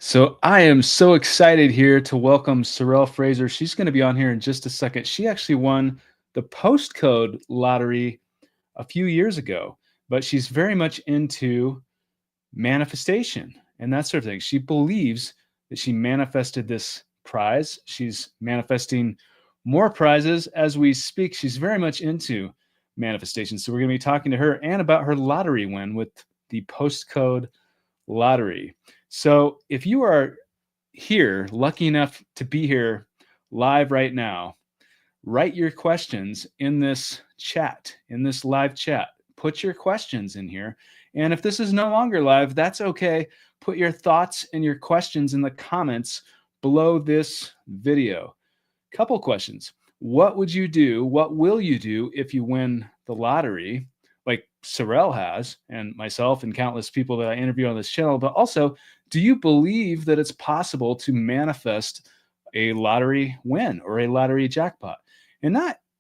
So I am so excited here to welcome Sorelle Fraser. She's going to be on here in just a second. She actually won the Postcode Lottery a few years ago, but she's very much into manifestation and that sort of thing. She believes that she manifested this prize. She's manifesting more prizes as we speak. She's very much into manifestation. So we're going to be talking to her and about her lottery win with the Postcode Lottery. So if you are here, lucky enough to be here live right now, write your questions in this chat, in this live chat. Put your questions in here. And if this is no longer live, that's okay. Put your thoughts and your questions in the comments below this video. Couple questions. What would you do? What will you do if you win the lottery, like Sorelle has, and myself and countless people that I interview on this channel? But also, do you believe that it's possible to manifest a lottery win or a lottery jackpot? And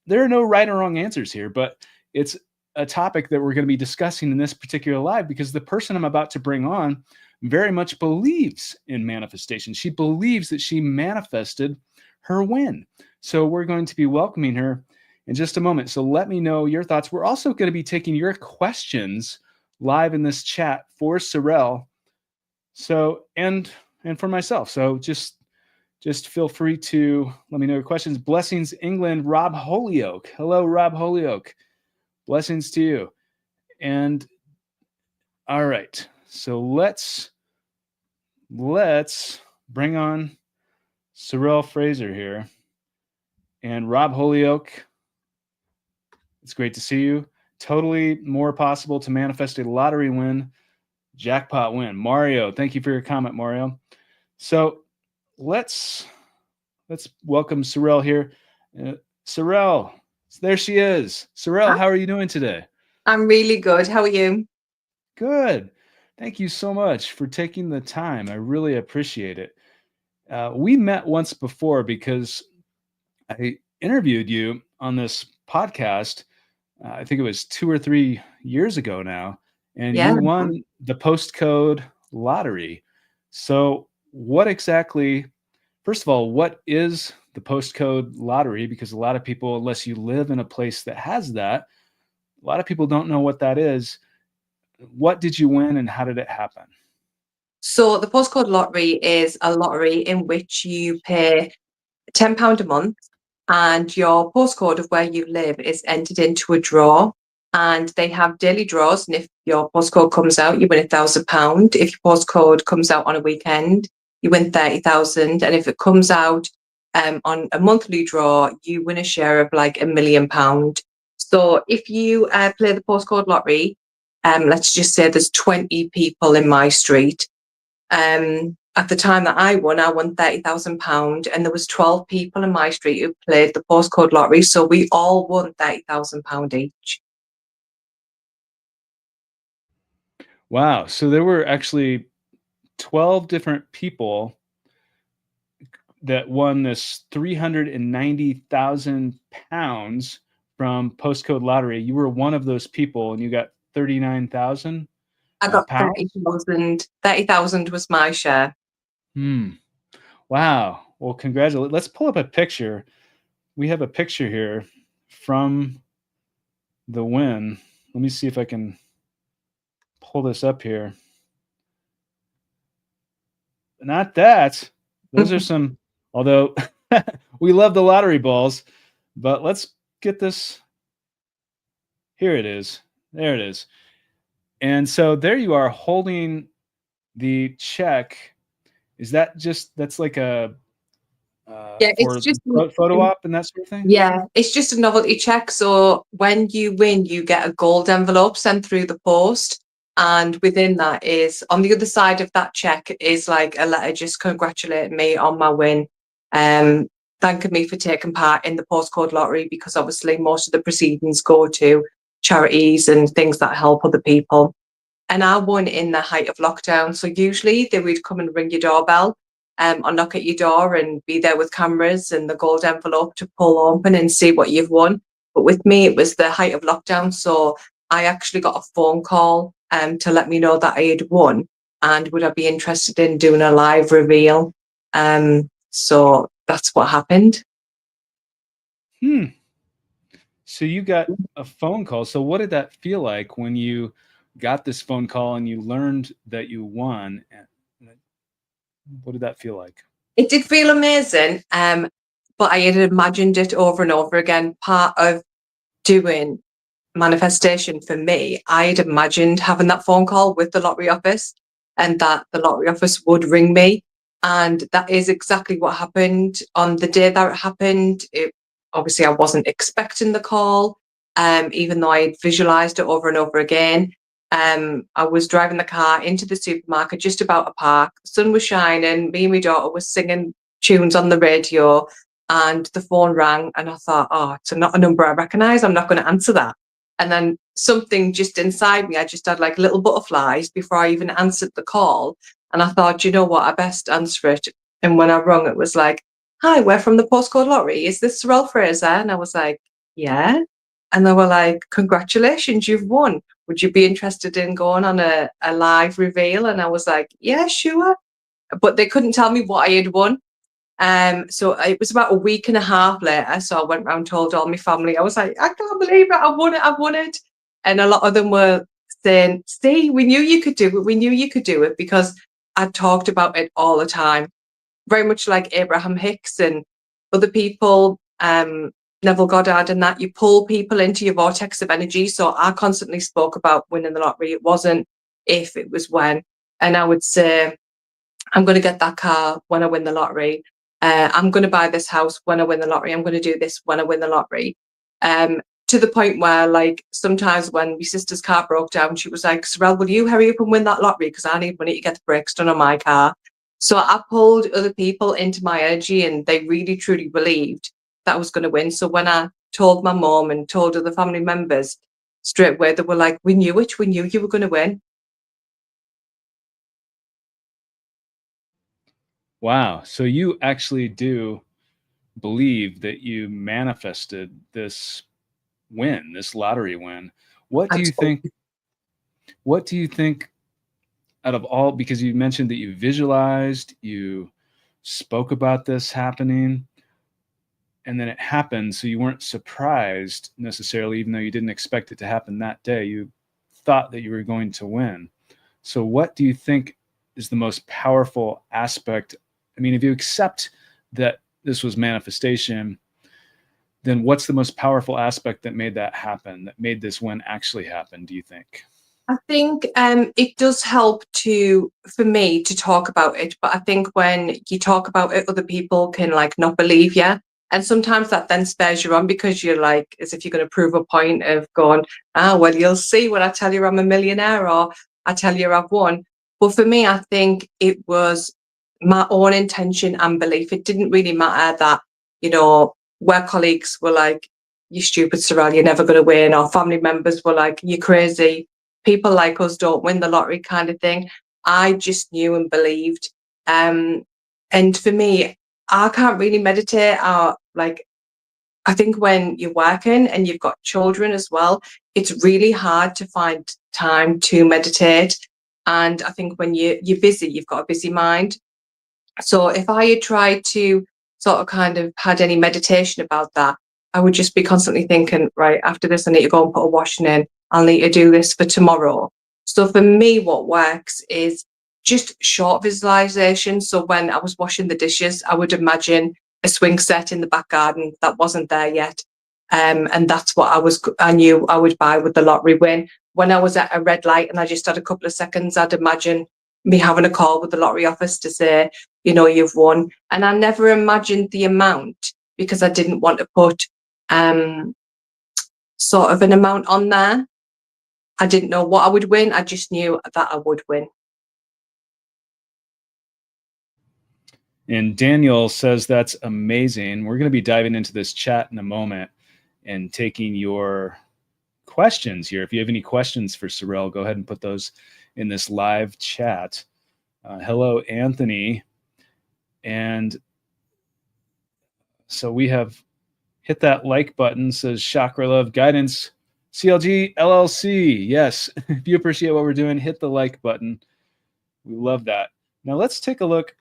there are no right or wrong answers here, but it's a topic that we're going to be discussing in this particular live because the person I'm about to bring on very much believes in manifestation. She believes that she manifested her win. So we're going to be welcoming her in just a moment. So let me know your thoughts. We're also going to be taking your questions live in this chat for Sorelle. So and for myself. So just feel free to let me know your questions. Blessings, England, Rob Holyoke. Hello, Rob Holyoke. Blessings to you. And all right. So let's bring on Sorelle Fraser here. And Rob Holyoke, it's great to see you. Totally more possible to manifest a lottery win, jackpot win. Mario, thank you for your comment, Mario. So let's welcome Sorelle here. Sorelle, there she is. Sorelle, how are you doing today? I'm really good. How are you? Good. Thank you so much for taking the time. I really appreciate it. We met once before because I interviewed you on this podcast. I think it was 2 or 3 years ago now, and Yeah. you won the Postcode Lottery. So what exactly, first of all, what is the Postcode Lottery? Because a lot of people, unless you live in a place that has that, a lot of people don't know what that is. What did you win and how did it happen? So the Postcode Lottery is a lottery in which you pay £10 a month and your postcode of where you live is entered into a draw. And they have daily draws. And if your postcode comes out, you win £1,000. If your postcode comes out on a weekend, you win 30,000. And if it comes out on a monthly draw, you win a share of like £1 million. So if you play the Postcode Lottery, let's just say there's 20 people in my street. At the time that I won £30,000, and there was 12 people in my street who played the Postcode Lottery, so we all won £30,000 each. Wow. So there were actually 12 different people that won this £390,000 from Postcode Lottery. You were one of those people and you got 39,000 I got pounds. 30,000. 30,000 was my share. Wow. Well, congratulations. Let's pull up a picture. We have a picture here from the win. Let me see if I can pull this up here. Not that. Those are some, although we love the lottery balls, but let's get this. Here it is. There it is. And so there you are holding the check. Is that that's like a Yeah, for it's just photo op and that sort of thing? Yeah, it's just a novelty check. So when you win, you get a gold envelope sent through the post. And within that is, on the other side of that check is like a letter just congratulating me on my win, thanking me for taking part in the Postcode Lottery, because obviously most of the proceedings go to charities and things that help other people. And I won in the height of lockdown. So usually they would come and ring your doorbell or knock at your door and be there with cameras and the gold envelope to pull open and see what you've won. But with me, it was the height of lockdown. So I actually got a phone call to let me know that I had won. and would I be interested in doing a live reveal? So that's what happened. So you got a phone call. So what did that feel like when you got this phone call and you learned that you won? What did that feel like? It did feel amazing, but I had imagined it over and over again. Part of doing manifestation for me, I had imagined having that phone call with the lottery office and that the lottery office would ring me. And that is exactly what happened on the day that it happened. Obviously, I wasn't expecting the call, even though I had visualized it over and over again. I was driving the car into the supermarket, just about to park. The sun was shining. Me and my daughter was singing tunes on the radio, and the phone rang. And I thought, oh, it's not a number I recognise. I'm not going to answer that. And then something just inside me, I just had like little butterflies before I even answered the call. And I thought, you know what, I best answer it. And when I rung, it was like, hi, we're from the Postcode Lottery. Is this Sorelle Fraser? And I was like, yeah. And they were like, congratulations, you've won. Would you be interested in going on a live reveal? And I was like, yeah, sure. But they couldn't tell me what I had won. So it was about a week and a half later. So I went round, told all my family. I was like, I can't believe it. I've won it. I've won it. And a lot of them were saying, see, we knew you could do it. We knew you could do it because I talked about it all the time. Very much like Abraham Hicks and other people, Neville Goddard, and that you pull people into your vortex of energy. So I constantly spoke about winning the lottery. It wasn't if, it was when. And I would say, I'm going to get that car when I win the lottery. I'm going to buy this house when I win the lottery. I'm going to do this when I win the lottery. To the point where, like, sometimes when my sister's car broke down, she was like, Sorelle, will you hurry up and win that lottery? Because I need money to get the brakes done on my car. So I pulled other people into my energy, and they really, truly believed that I was going to win. So when I told my mom and told other family members, straight away, they were like, we knew it. We knew you were going to win. Wow. So you actually do believe that you manifested this win, this lottery win. What do you think? What do you think out of all, because you mentioned that you visualized, you spoke about this happening, and then it happened. So you weren't surprised necessarily, even though you didn't expect it to happen that day. You thought that you were going to win. So what do you think is the most powerful aspect? I mean, if you accept that this was manifestation, then what's the most powerful aspect that made that happen, that made this win actually happen, do you think? I think it does help for me to talk about it, but I think when you talk about it, other people can like not believe you. And sometimes that then spurs you on because you're like, as if you're going to prove a point of going, well, you'll see when I tell you I'm a millionaire or I tell you I've won. But for me, I think it was my own intention and belief. It didn't really matter that, where colleagues were like, you stupid Sorelle, you're never going to win. Or family members were like, you're crazy. People like us don't win the lottery kind of thing. I just knew and believed. And for me, I can't really meditate. I think when you're working and you've got children as well, it's really hard to find time to meditate. And I think when you're busy, you've got a busy mind. So if I had tried to sort of kind of had any meditation about that, I would just be constantly thinking, right, after this, I need to go and put a washing in. I'll need to do this for tomorrow. So for me, what works is just short visualization. So when I was washing the dishes, I would imagine a swing set in the back garden that wasn't there yet. And that's what I knew I would buy with the lottery win. When I was at a red light and I just had a couple of seconds, I'd imagine me having a call with the lottery office to say, you've won. And I never imagined the amount because I didn't want to put sort of an amount on there. I didn't know what I would win. I just knew that I would win. And Daniel says that's amazing. We're going to be diving into this chat in a moment and taking your questions here. If you have any questions for Sorelle, go ahead and put those in this live chat. Hello, Anthony. And so we have hit that like button, says Chakra Love Guidance, CLG LLC. Yes, if you appreciate what we're doing, hit the like button. We love that. Now let's take a look.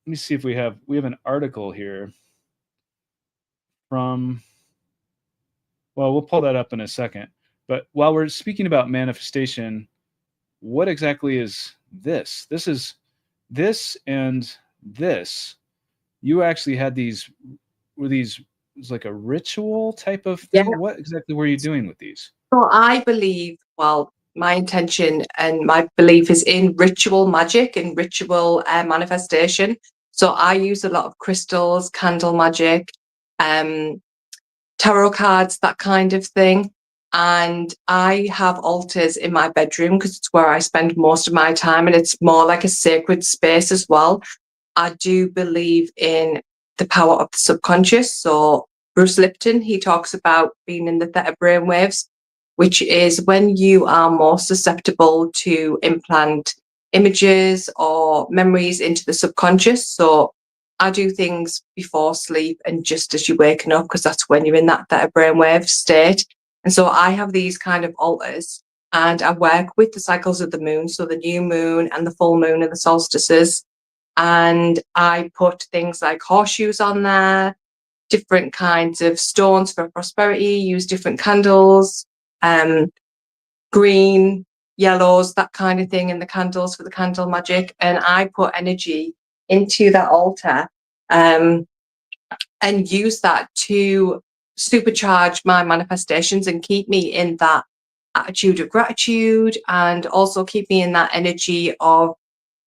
Let me see if we have an article here from, well, we'll pull that up in a second. But while we're speaking about manifestation, what exactly is this? This is this and this. You actually had these, were these, it was like a ritual type of Yeah. thing? What exactly were you doing with these? So I believe, well, my intention and my belief is in ritual magic and ritual manifestation. So I use a lot of crystals, candle magic, tarot cards, that kind of thing. And I have altars in my bedroom because it's where I spend most of my time, and it's more like a sacred space as well. I do believe in the power of the subconscious. So Bruce Lipton, he talks about being in the theta brainwaves, which is when you are more susceptible to implant images or memories into the subconscious. So I do things before sleep and just as you're waking up, because that's when you're in that theta brainwave state. And so I have these kind of altars, and I work with the cycles of the moon, so the new moon and the full moon and the solstices. And I put things like horseshoes on there, different kinds of stones for prosperity, use different candles, green, yellows, that kind of thing in the candles for the candle magic. And I put energy into that altar, and use that to supercharge my manifestations and keep me in that attitude of gratitude, and also keep me in that energy of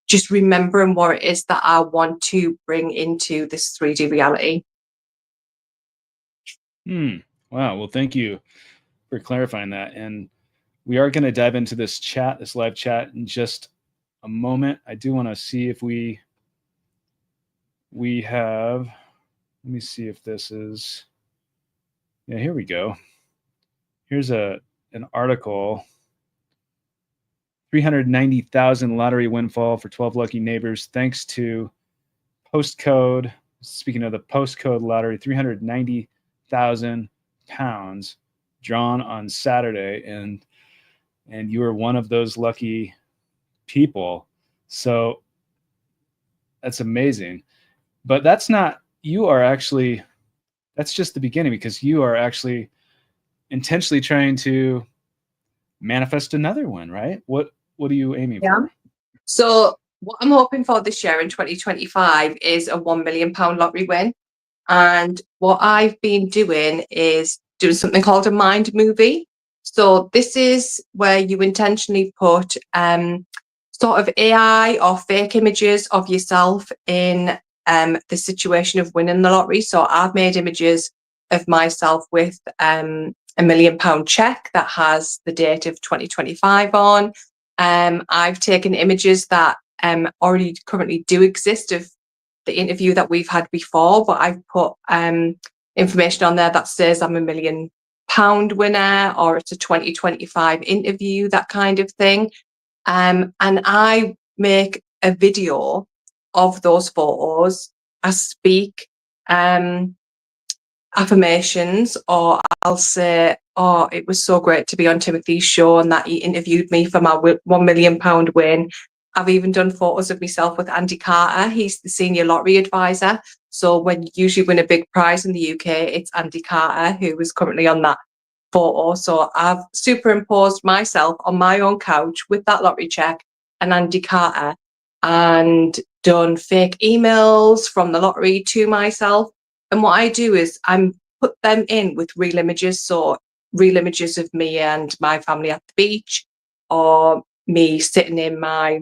just remembering what it is that I want to bring into this 3D reality. Wow. Well, thank you for clarifying that. And we are going to dive into this chat, this live chat, in just a moment. I do want to see if we have, let me see if this is, yeah, here we go. Here's an article. 390,000 lottery windfall for 12 lucky neighbors thanks to Postcode. Speaking of the Postcode Lottery, 390,000 pounds drawn on Saturday, and you were one of those lucky people. So that's amazing. But that's not, you are actually, that's just the beginning, because you are actually intentionally trying to manifest another one, right? What are you aiming for? So what I'm hoping for this year in 2025 is a £1 million lottery win. And what I've been doing is doing something called a mind movie. So this is where you intentionally put sort of AI or fake images of yourself in the situation of winning the lottery. So I've made images of myself with £1 million cheque that has the date of 2025 on. I've taken images that already currently do exist of the interview that we've had before, but I've put information on there that says I'm £1 million winner, or it's a 2025 interview, that kind of thing. And I make a video of those photos. I speak affirmations, or I'll say, oh, it was so great to be on Timothy's show and that he interviewed me for my £1 million win. I've even done photos of myself with Andy Carter. He's the senior lottery advisor. So when you usually win a big prize in the UK, it's Andy Carter who is currently on that photo. So I've superimposed myself on my own couch with that lottery check and Andy Carter, and done fake emails from the lottery to myself. And what I do is I put them in with real images. So real images of me and my family at the beach, or me sitting in my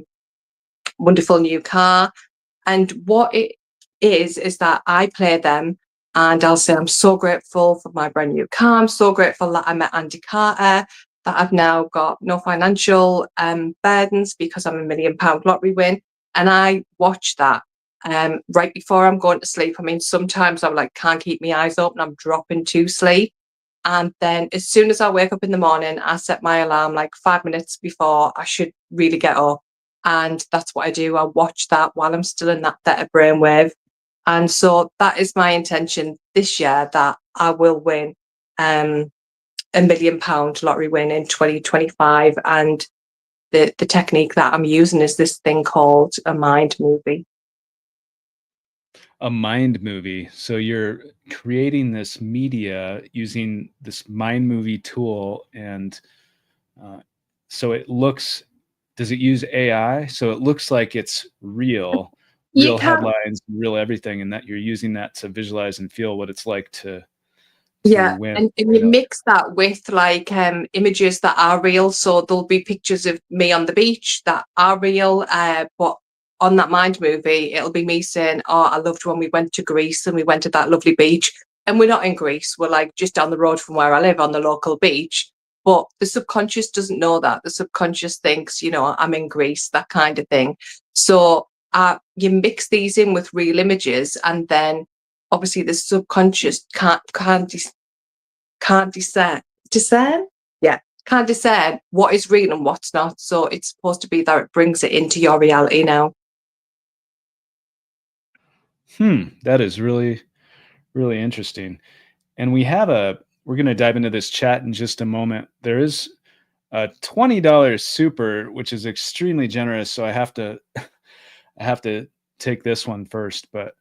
wonderful new car. And what it is that I play them, and I'll say, I'm so grateful for my brand new car. I'm so grateful that I met Andy Carter, that I've now got no financial burdens because I'm £1 million lottery win. And I watch that right before I'm going to sleep. I mean, sometimes I'm like, can't keep my eyes open, I'm dropping to sleep. And then as soon as I wake up in the morning, I set my alarm like 5 minutes before I should really get up. And that's what I do. I watch that while I'm still in that theta brainwave. And so that is my intention this year, that I will win £1 million lottery win in 2025. And the technique that I'm using is this thing called a mind movie. A mind movie. So you're creating this media using this mind movie tool, and uh, so it looks. Does it use AI? So it looks like it's You real can, headlines, real everything, and that you're using that to visualize and feel what it's like to yeah, win. and you mix that with like images that are real. So there'll be pictures of me on the beach that are real, but on that mind movie, it'll be me saying, "Oh, I loved when we went to Greece and we went to that lovely beach." And we're not in Greece; we're like just down the road from where I live on the local beach. But the subconscious doesn't know that. The subconscious thinks, I'm in Greece, that kind of thing. So you mix these in with real images, and then obviously the subconscious can't discern, yeah, can't discern what is real and what's not. So it's supposed to be that it brings it into your reality now. That is really, really interesting. And we're going to dive into this chat in just a moment. There is a $20 super, which is extremely generous. So I have to take this one first, but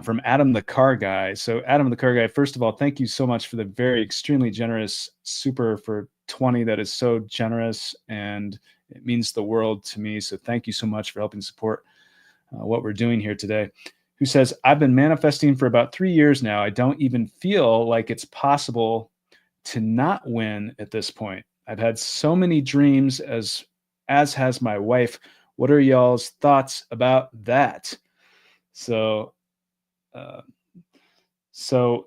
from Adam the Car Guy. So Adam the Car Guy, first of all, thank you so much for the very extremely generous super for 20. That is so generous and it means the world to me. So thank you so much for helping support what we're doing here today. Who says, I've been manifesting for about 3 years now. I don't even feel like it's possible to not win at this point. I've had so many dreams, as has my wife. What are y'all's thoughts about that? So, uh, so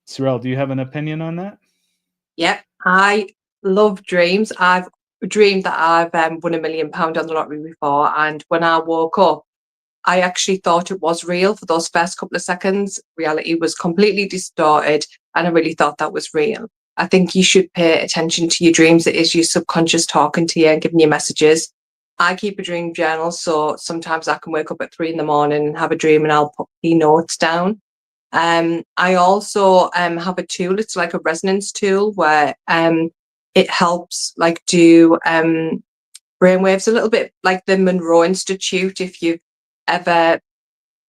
Sorelle, do you have an opinion on that? Yeah, I love dreams. I've dreamed that I've won £1 million on the lottery before, and when I woke up, I actually thought it was real for those first couple of seconds. Reality was completely distorted, and I really thought that was real. I think you should pay attention to your dreams. It is your subconscious talking to you and giving you messages. I keep a dream journal, so sometimes I can wake up at 3 in the morning and have a dream, and I'll put the notes down. I also have a tool. It's like a resonance tool where it helps like do brainwaves, a little bit like the Monroe Institute. If you've ever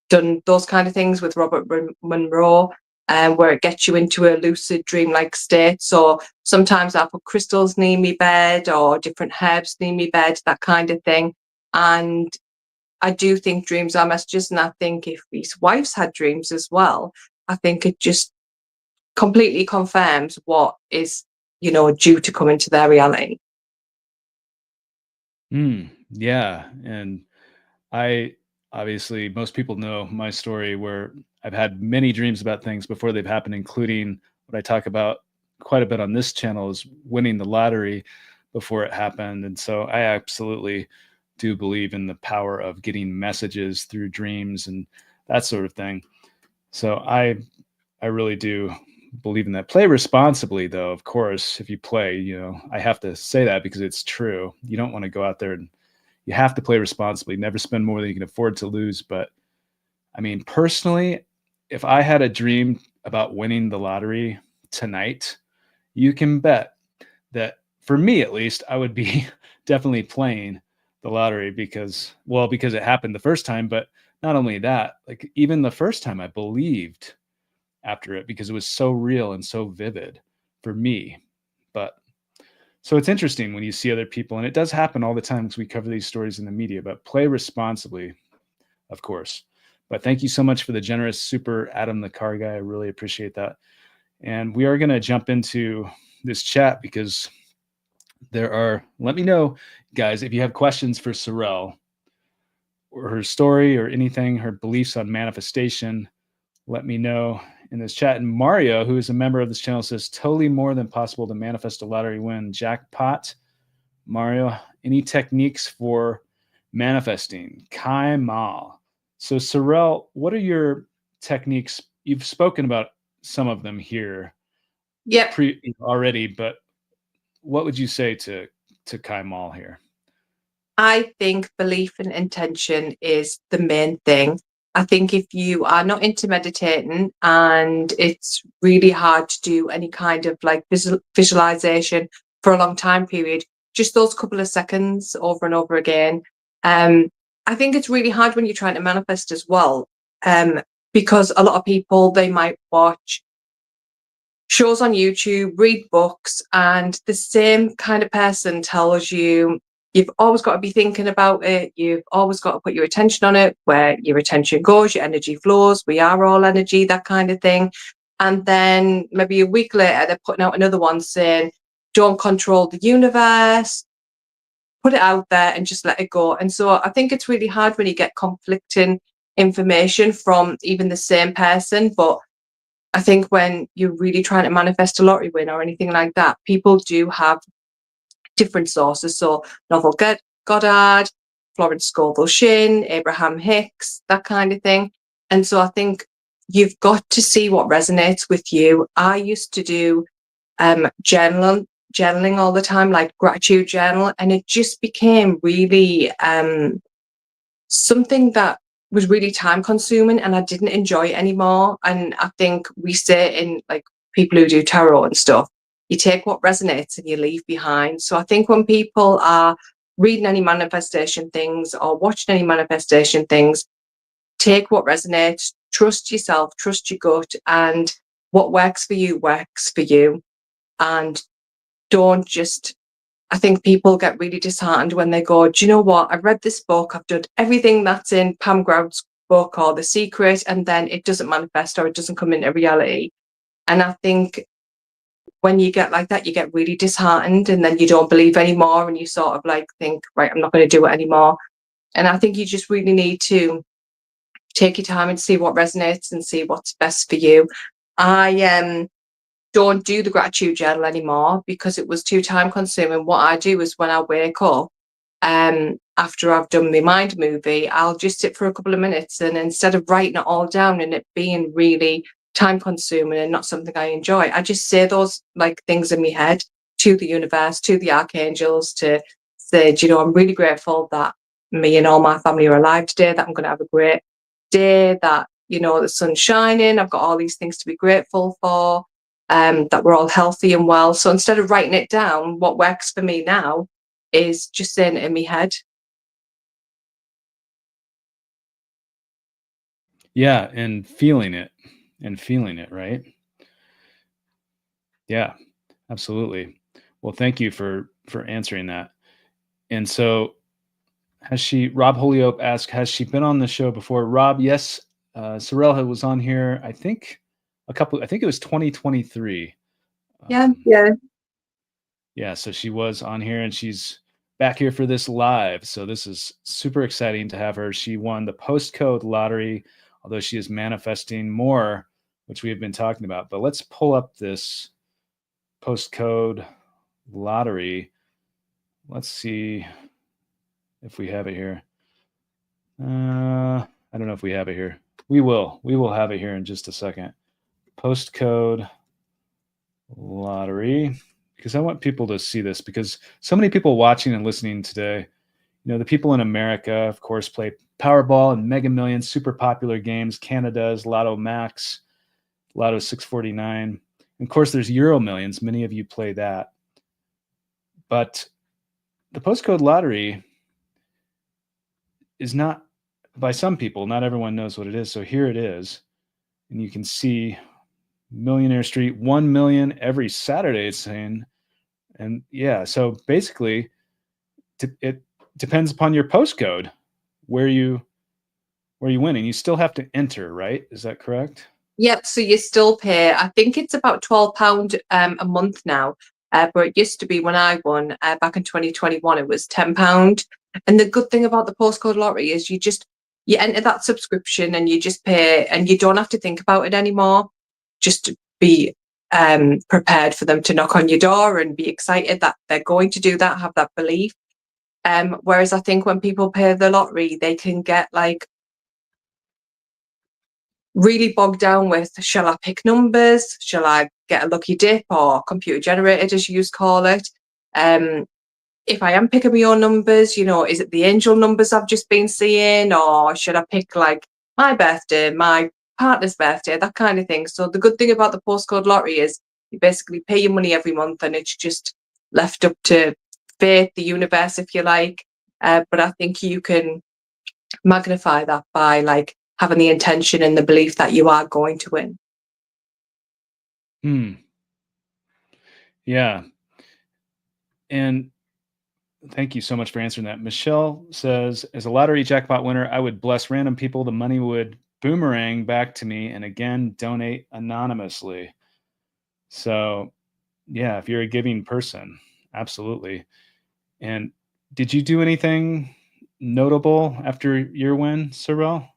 done those kind of things with Robert Monroe, where it gets you into a lucid dream-like state. So sometimes I put crystals near me bed or different herbs near me bed, that kind of thing. And I do think dreams are messages, and I think if his wife's had dreams as well, I think it just completely confirms what is, due to come into their reality. Yeah. And I obviously, most people know my story where I've had many dreams about things before they've happened, including what I talk about quite a bit on this channel is winning the lottery before it happened. And so I absolutely do believe in the power of getting messages through dreams and that sort of thing. So I really do believe in that. Play responsibly, though, of course. If you play, I have to say that because it's true. You don't want to go out there and you have to play responsibly, never spend more than you can afford to lose. But I mean, personally, if I had a dream about winning the lottery tonight, you can bet that for me, at least, I would be definitely playing the lottery because it happened the first time. But not only that, like even the first time I believed after it because it was so real and so vivid for me. But so it's interesting when you see other people, and it does happen all the time because we cover these stories in the media, but play responsibly, of course. But thank you so much for the generous super, Adam the Car Guy. I really appreciate that. And we are going to jump into this chat because let me know, guys, if you have questions for Sorelle or her story or anything, her beliefs on manifestation, let me know in this chat. And Mario, who is a member of this channel, says totally more than possible to manifest a lottery win. Jackpot. Mario, any techniques for manifesting? Kai Mal. So Sorelle, what are your techniques? You've spoken about some of them here Yep. already, but what would you say to Kai Mal here? I think belief and intention is the main thing. I think if you are not into meditating and it's really hard to do any kind of like visualization for a long time period, just those couple of seconds over and over again. I think it's really hard when you're trying to manifest as well, because a lot of people, they might watch shows on YouTube, read books, and the same kind of person tells you you've always got to be thinking about it. You've always got to put your attention on it. Where your attention goes, your energy flows. We are all energy, that kind of thing. And then maybe a week later, they're putting out another one saying, don't control the universe, put it out there and just let it go. And so I think it's really hard when you get conflicting information from even the same person. But I think when you're really trying to manifest a lottery win or anything like that, people do have different sources. So Novel Goddard, Florence Scovel Shinn, Abraham Hicks, that kind of thing. And so I think you've got to see what resonates with you. I used to do journaling all the time, like gratitude journal, and it just became really something that was really time consuming, and I didn't enjoy it anymore. And I think we say in like people who do tarot and stuff, you take what resonates and you leave behind. So I think when people are reading any manifestation things or watching any manifestation things, take what resonates, trust yourself, trust your gut, and what works for you. And don't just, I think people get really disheartened when they go, do you know what? I've read this book. I've done everything that's in Pam Groud's book or The Secret, and then it doesn't manifest or it doesn't come into reality. And I think when you get like that, you get really disheartened, and then you don't believe anymore, and you sort of like think, right, I'm not going to do it anymore. And I think you just really need to take your time and see what resonates and see what's best for you. I don't do the gratitude journal anymore because it was too time consuming. What I do is when I wake up, after I've done my mind movie, I'll just sit for a couple of minutes, and instead of writing it all down and it being really time consuming and not something I enjoy, I just say those like things in my head to the universe, to the archangels, to say, you know, I'm really grateful that me and all my family are alive today, that I'm going to have a great day, that, you know, the sun's shining, I've got all these things to be grateful for, that we're all healthy and well. So instead of writing it down, what works for me now is just saying it in my head. Yeah, and feeling it, right? Yeah, absolutely. Well, thank you for answering that. And so, Rob Holyope asked, has she been on the show before? Rob, yes. Sorelle was on here, I think it was 2023. Yeah. Yeah, so she was on here, and she's back here for this live. So this is super exciting to have her. She won the Postcode Lottery, although she is manifesting more, which we have been talking about. But let's pull up this Postcode Lottery. Let's see if we have it here. I don't know if we have it here. We will have it here in just a second. Postcode Lottery, because I want people to see this, because so many people watching and listening today, you know, the people in America, of course, play Powerball and Mega Millions, super popular games, Canada's Lotto Max, Lotto 649. And of course, there's Euro Millions. Many of you play that. But the Postcode Lottery is not, by some people, not everyone knows what it is. So here it is. And you can see Millionaire Street, 1 million every Saturday, it's saying. And yeah, so basically, it depends upon your postcode where you win, and you still have to enter, right? Is that correct? Yep. So you still pay. I think it's about £12 a month now, but it used to be when I won back in 2021, it was £10. And the good thing about the Postcode Lottery is you enter that subscription and you just pay, and you don't have to think about it anymore. Just be prepared for them to knock on your door and be excited that they're going to do that, have that belief. Whereas I think when people pay the lottery, they can get like really bogged down with, shall I pick numbers? Shall I get a lucky dip, or computer generated, as you call it? If I am picking my own numbers, you know, is it the angel numbers I've just been seeing, or should I pick like my birthday, my partner's birthday, that kind of thing? So the good thing about the Postcode Lottery is you basically pay your money every month, and it's just left up to fate, the universe, if you like. But I think you can magnify that by like having the intention and the belief that you are going to win. Hmm. Yeah. And thank you so much for answering that. Michelle says, as a lottery jackpot winner, I would bless random people. The money would boomerang back to me and again donate anonymously. So, yeah, if you're a giving person, absolutely. And did you do anything notable after your win, Sorelle?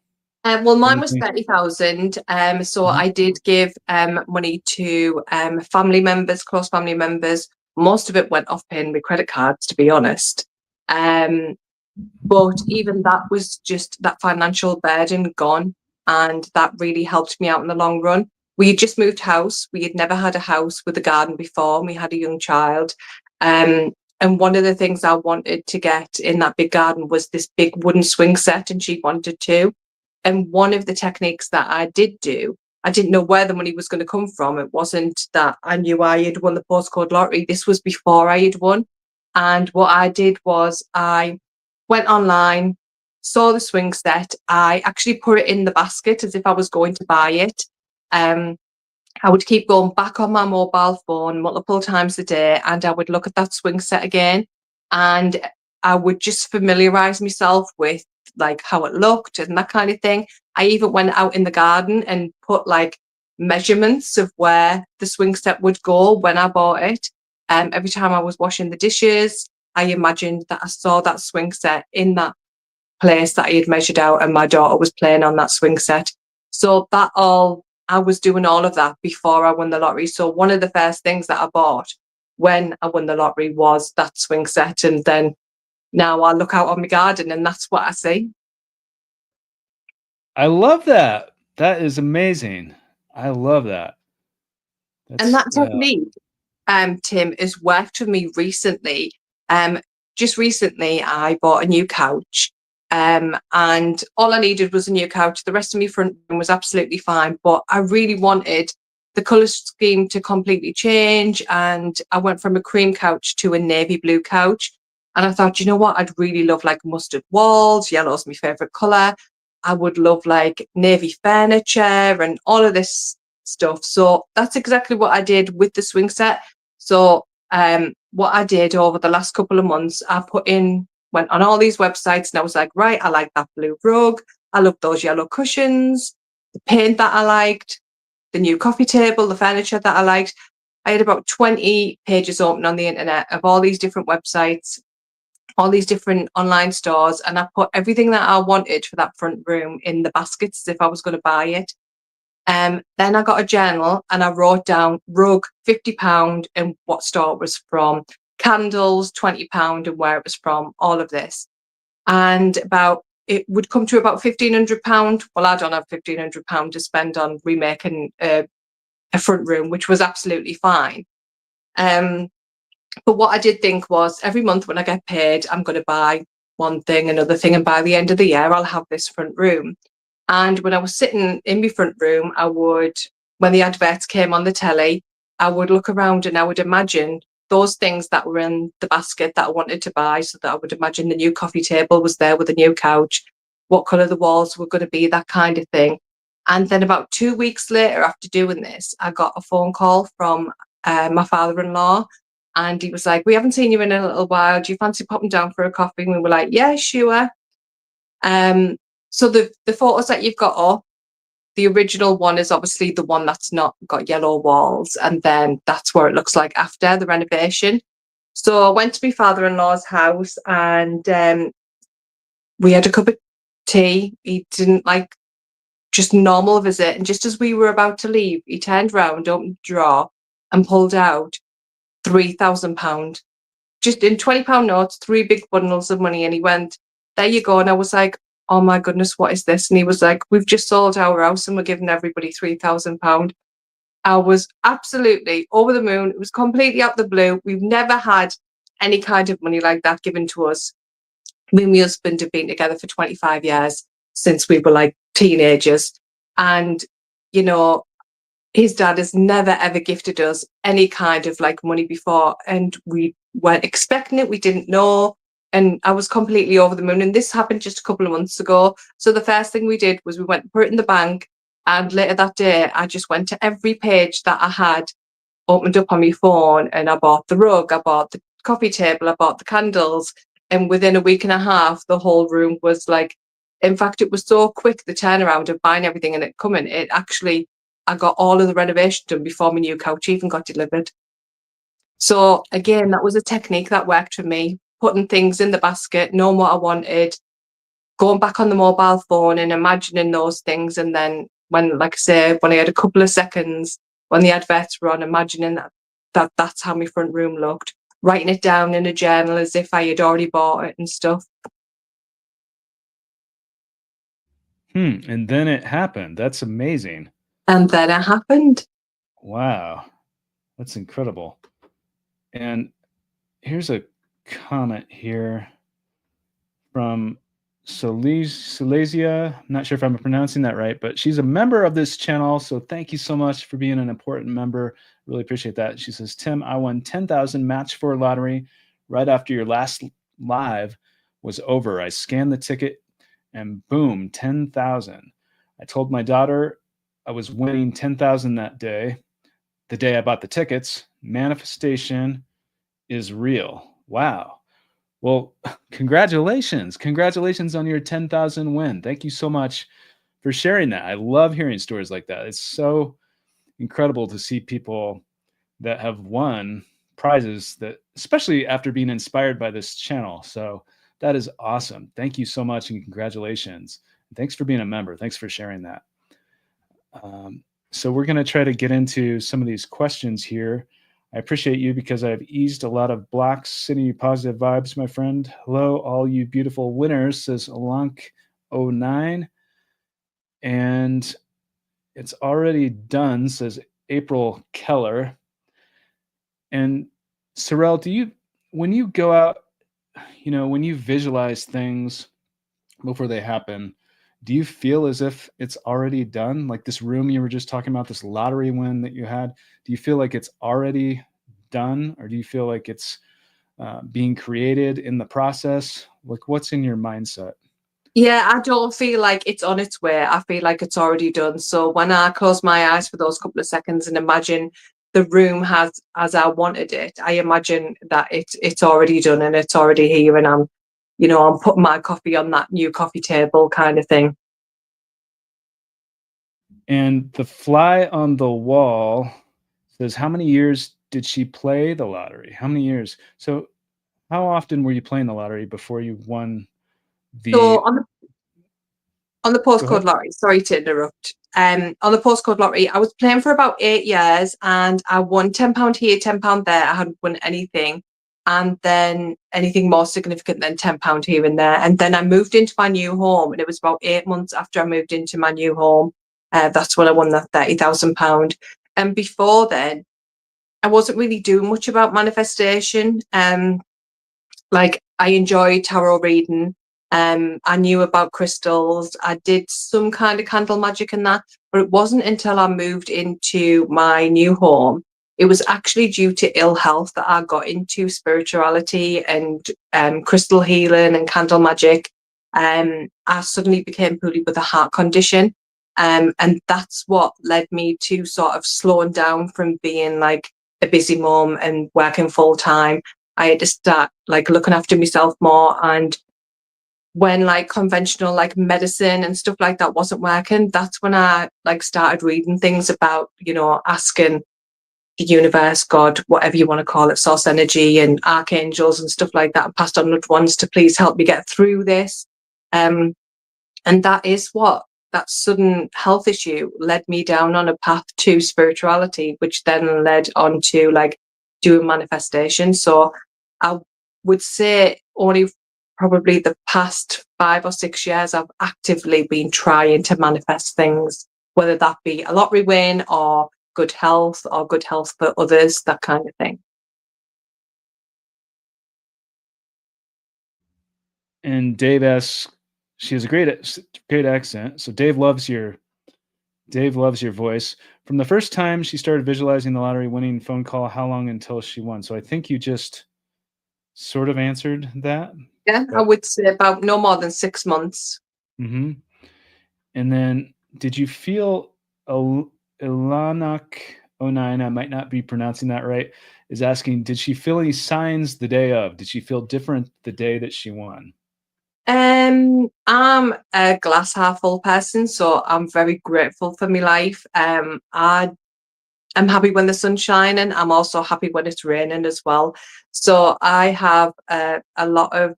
Well, mine was Anything? 30,000. So Mhm. I did give money to family members, close family members. Most of it went off paying with credit cards, to be honest. Um, but even that was just that financial burden gone, and that really helped me out in the long run. We had just moved house. We had never had a house with a garden before, and we had a young child. And one of the things I wanted to get in that big garden was this big wooden swing set, and she wanted to. And one of the techniques that I did do, I didn't know where the money was going to come from. It wasn't that I knew I had won the postcode lottery. This was before I had won. And what I did was I went online, saw the swing set. I actually put it in the basket as if I was going to buy it. Um, I would keep going back on my mobile phone multiple times a day, and I would look at that swing set again, and I would just familiarize myself with like how it looked and that kind of thing. I even went out in the garden and put like measurements of where the swing set would go when I bought it. Every time I was washing the dishes, I imagined that I saw that swing set in that place that I had measured out, and my daughter was playing on that swing set. So that all, I was doing all of that before I won the lottery. So one of the first things that I bought when I won the lottery was that swing set. And then now I look out on my garden and that's what I see. I love that. That is amazing. I love that. And That's that technique, Tim, has worked for me recently. Um, just recently, I bought a new couch, and all I needed was a new couch. The rest of my front room was absolutely fine, but I really wanted the color scheme to completely change. And I went from a cream couch to a navy blue couch. And I thought, you know what? I'd really love like mustard walls. Yellow's my favorite color. I would love like navy furniture and all of this stuff. So that's exactly what I did with the swing set. So what I did over the last couple of months, went on all these websites, and I was like, right, I like that blue rug. I love those yellow cushions, the paint that I liked, the new coffee table, the furniture that I liked. I had about 20 pages open on the internet of all these different websites, all these different online stores, and I put everything that I wanted for that front room in the baskets as if I was going to buy it. Then I got a journal and I wrote down rug, £50, and what store it was from, candles, £20, and where it was from, all of this. And it would come to about £1,500. Well, I don't have £1,500 to spend on remaking a front room, which was absolutely fine. Um, but what I did think was every month when I get paid, I'm going to buy one thing, another thing, and by the end of the year, I'll have this front room. And when I was sitting in my front room, when the adverts came on the telly, I would look around and I would imagine those things that were in the basket that I wanted to buy. So that I would imagine the new coffee table was there with a new couch, what colour the walls were going to be, that kind of thing. And then about 2 weeks later, after doing this, I got a phone call from my father-in-law. And he was like, we haven't seen you in a little while. Do you fancy popping down for a coffee? And we were like, yeah, sure. Um, so the photos that you've got up, the original one is obviously the one that's not got yellow walls, and then that's what it looks like after the renovation. So I went to my father-in-law's house, and we had a cup of tea. He didn't like just normal visit, and just as we were about to leave, he turned round, opened the drawer, and pulled out £3,000 just in £20 notes, three big bundles of money. And he went, there you go. And I was like, oh my goodness, what is this? And he was like, we've just sold our house and we're giving everybody £3,000. I was absolutely over the moon. It was completely out the blue. We've never had any kind of money like that given to us. Me and my husband have been together for 25 years, since we were like teenagers. And, you know, his dad has never ever gifted us any kind of like money before, and we weren't expecting it. We didn't know. And I was completely over the moon. And this happened just a couple of months ago. So the first thing we did was we went and put it in the bank. And later that day, I just went to every page that I had opened up on my phone, and I bought the rug, I bought the coffee table, I bought the candles. And within a week and a half, the whole room was like, in fact, it was so quick, the turnaround of buying everything and it coming. It actually, I got all of the renovation done before my new couch even got delivered. So again, that was a technique that worked for me, putting things in the basket, knowing what I wanted, going back on the mobile phone and imagining those things. And then when, like I say, when I had a couple of seconds, when the adverts were on, imagining that's how my front room looked, writing it down in a journal as if I had already bought it and stuff. And then it happened. That's amazing. And then it happened. Wow. That's incredible. And here's a comment here from Silesia. I'm not sure if I'm pronouncing that right, but she's a member of this channel. So thank you so much for being an important member. Really appreciate that. She says, Tim, I won 10,000 match for lottery right after your last live was over. I scanned the ticket and boom, 10,000. I told my daughter I was winning 10,000 that day. The day I bought the tickets. Manifestation is real. Wow. Well, congratulations. Congratulations on your 10,000 win. Thank you so much for sharing that. I love hearing stories like that. It's so incredible to see people that have won prizes that, especially after being inspired by this channel. So that is awesome. Thank you so much and congratulations. Thanks for being a member. Thanks for sharing that. So we're going to try to get into some of these questions here. I appreciate you because I've eased a lot of blocks, sending you positive vibes, my friend. Hello, all you beautiful winners, says Alank09. And it's already done, says April Keller. And Sorelle, when you go out, when you visualize things before they happen, do you feel as if it's already done? Like this room you were just talking about, this lottery win that you had, do you feel like it's already done, or do you feel like it's being created in the process? Like, what's in your mindset? Yeah, I don't feel like it's on its way. I feel like it's already done. So when I close my eyes for those couple of seconds and imagine the room has as I wanted it, I imagine that it's already done and it's already here, and I'm putting my coffee on that new coffee table kind of thing. And the fly on the wall says, how many years did she play the lottery? How many years? So how often were you playing the lottery before you won So the on the go postcode ahead? lottery, sorry to interrupt. On the postcode lottery, I was playing for about 8 years and I won £10 here, £10 there. I hadn't won anything. And then anything more significant than £10 here and there. And then I moved into my new home, and it was about 8 months after I moved into my new home. That's when I won that £30,000. And before then, I wasn't really doing much about manifestation. Like I enjoy tarot reading. I knew about crystals. I did some kind of candle magic and that, but it wasn't until I moved into my new home. It was actually due to ill health that I got into spirituality and crystal healing and candle magic. I suddenly became poorly with a heart condition. And that's what led me to sort of slowing down from being like a busy mom and working full time. I had to start like looking after myself more. And when like conventional like medicine and stuff like that wasn't working, that's when I like started reading things about, asking the universe, God, whatever you want to call it, source energy and archangels and stuff like that, and passed on loved ones to please help me get through this. And that is what that sudden health issue led me down on a path to spirituality, which then led on to like doing manifestation. So I would say only probably the past 5 or 6 years I've actively been trying to manifest things, whether that be a lottery win or good health for others, that kind of thing. And Dave asks, she has a great accent. So Dave loves your Dave loves your voice. From the first time she started visualizing the lottery winning phone call, how long until she won? So I think you just sort of answered that. Yeah, I But would say about no more than 6 months. hmm And then did you feel Ilanak 09, I might not be pronouncing that right, is asking, did she feel any signs the day of? Did she feel different the day that she won? I'm a glass half full person, so I'm very grateful for my life. I'm happy when the sun's shining. I'm also happy when it's raining as well. So I have a lot of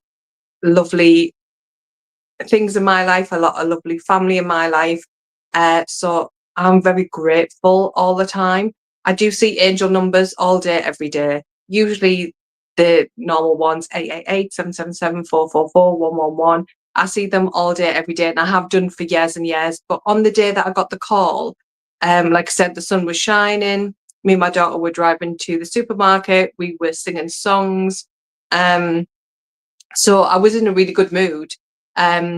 lovely things in my life, a lot of lovely family in my life. So I'm very grateful all the time. I do see angel numbers all day, every day. Usually the normal ones, 888, 777, 444, 111. I see them all day, every day, and I have done for years and years. But on the day that I got the call, like I said, the sun was shining. Me and my daughter were driving to the supermarket. We were singing songs. Um, so I was in a really good mood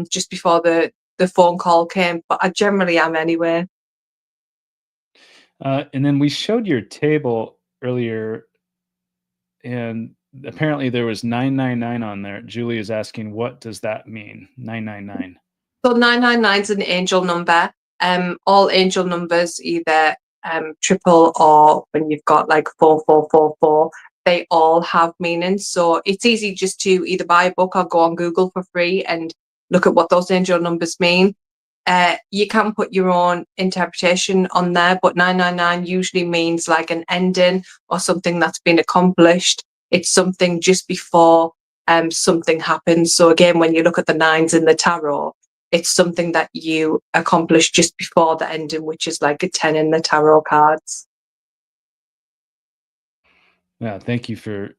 just before the phone call came, but I generally am anyway. And then we showed your table earlier, and apparently there was 999 on there. Julie is asking, what does that mean? 999. So 999 is an angel number. All angel numbers, either triple or when you've got like 4444, they all have meanings. So it's easy just to either buy a book or go on Google for free and look at what those angel numbers mean. You can put your own interpretation on there, but 999 usually means like an ending or something that's been accomplished. It's something just before something happens. So again, when you look at the nines in the tarot, it's something that you accomplish just before the ending, which is like a 10 in the tarot cards. Yeah, thank you for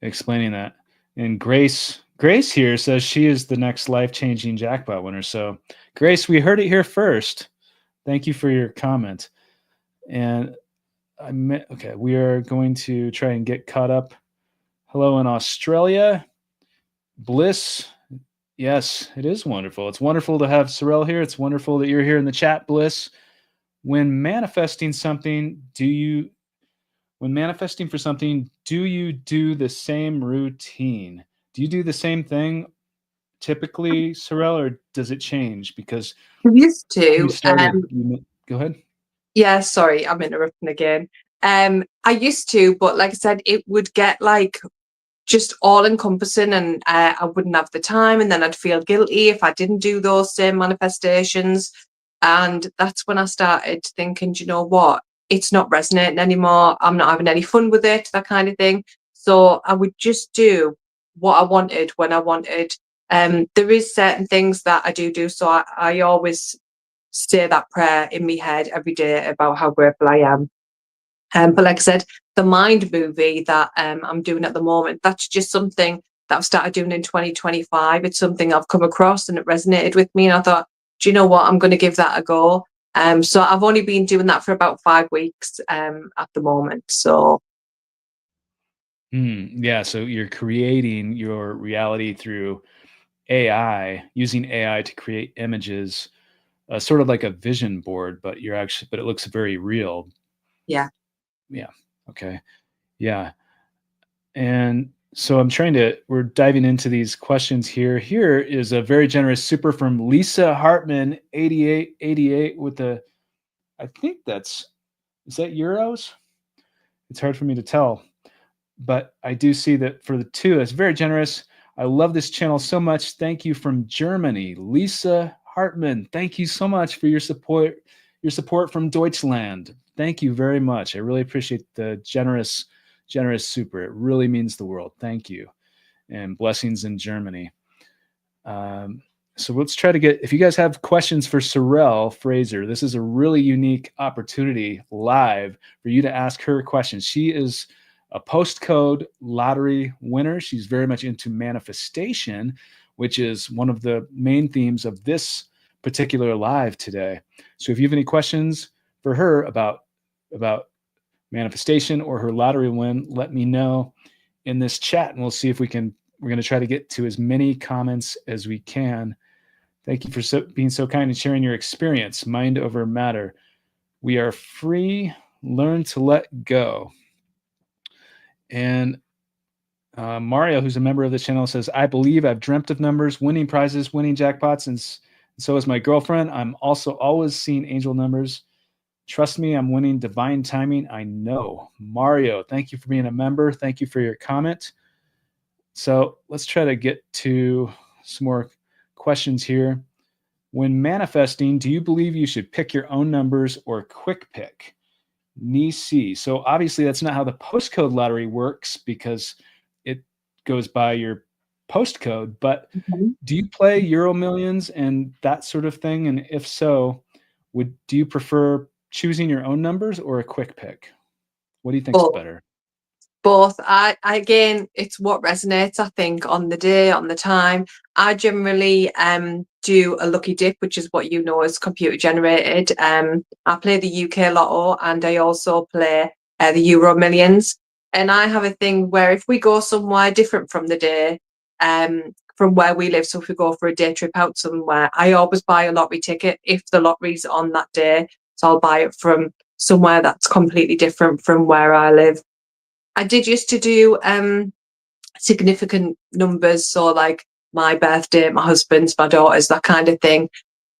explaining that. And Grace here says she is the next life-changing jackpot winner. So, Grace, we heard it here first. Thank you for your comment. And okay, we are going to try and get caught up. Hello in Australia. Bliss. Yes, it is wonderful. It's wonderful to have Sorelle here. It's wonderful that you're here in the chat, Bliss. When manifesting something, when manifesting for something, do you do the same routine? Do you do the same thing typically, Sorelle, or does it change? Because I used we to. started, go ahead. Yeah, sorry, I'm interrupting again. I used to, but like I said, it would get like just all encompassing, and I wouldn't have the time, and then I'd feel guilty if I didn't do those same manifestations. And that's when I started thinking, "Do you know what? It's not resonating anymore. I'm not having any fun with it, that kind of thing." So I would just do what I wanted when I wanted. There is certain things that I do. So I always say that prayer in my head every day about how grateful I am. But like I said, the mind movie that I'm doing at the moment, that's just something that I've started doing in 2025. It's something I've come across and it resonated with me. And I thought, do you know what? I'm going to give that a go. So I've only been doing that for about 5 weeks at the moment. So Yeah, so you're creating your reality through AI, using AI to create images, sort of like a vision board, but but it looks very real. yeah. Yeah. Okay. Yeah. And so we're diving into these questions here. Here is a very generous super from Lisa Hartman, 8888 with I think is that euros? It's hard for me to tell, but I do see that for the two, it's very generous. I love this channel so much. Thank you from Germany, Lisa Hartman. Thank you so much for your support from Deutschland. Thank you very much. I really appreciate the generous super. It really means the world. Thank you. And blessings in Germany. So let's try to if you guys have questions for Sorelle Fraser, this is a really unique opportunity live for you to ask her questions. She is a postcode lottery winner. She's very much into manifestation, which is one of the main themes of this particular live today. So if you have any questions for her about manifestation or her lottery win, let me know in this chat and we'll see if we're going to try to get to as many comments as we can Thank you for being so kind and sharing your experience. Mind over matter. We are free. Learn to let go. And Mario, who's a member of the channel, says, I believe I've dreamt of numbers, winning prizes, winning jackpots, and so is my girlfriend. I'm also always seeing angel numbers. Trust me, I'm winning divine timing. I know. Mario, thank you for being a member. Thank you for your comment. So let's try to get to some more questions here. When manifesting, do you believe you should pick your own numbers or quick pick? Nisi. So obviously that's not how the postcode lottery works because it goes by your postcode, but do you play Euro Millions and that sort of thing? And if so, do you prefer choosing your own numbers or a quick pick? What do you think's better? Both. I again, it's what resonates, I think, on the day, on the time. I generally do a lucky dip, which is what you know is computer generated. I play the UK Lotto and I also play the Euro Millions. And I have a thing where if we go somewhere different from the day, from where we live, so if we go for a day trip out somewhere, I always buy a lottery ticket if the lottery's on that day. So I'll buy it from somewhere that's completely different from where I live. I did used to do significant numbers, so like my birthday, my husband's, my daughter's, that kind of thing.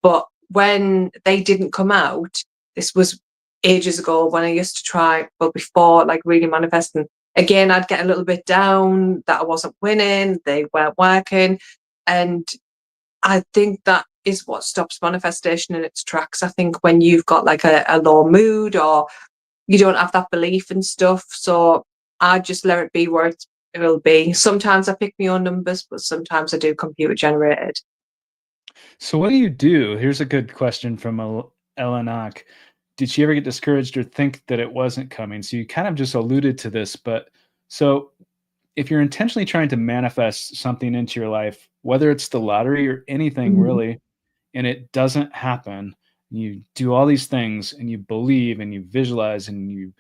But when they didn't come out, this was ages ago when I used to try, but before like really manifesting, again, I'd get a little bit down that I wasn't winning, they weren't working. And I think that is what stops manifestation in its tracks. I think when you've got like a low mood or you don't have that belief and stuff. So I just let it be where it will be. Sometimes I pick my own numbers, but sometimes I do computer generated. So what do you do? Here's a good question from Elenak. Did she ever get discouraged or think that it wasn't coming? So you kind of just alluded to this, but so if you're intentionally trying to manifest something into your life, whether it's the lottery or anything really, and it doesn't happen, you do all these things and you believe and you visualize and you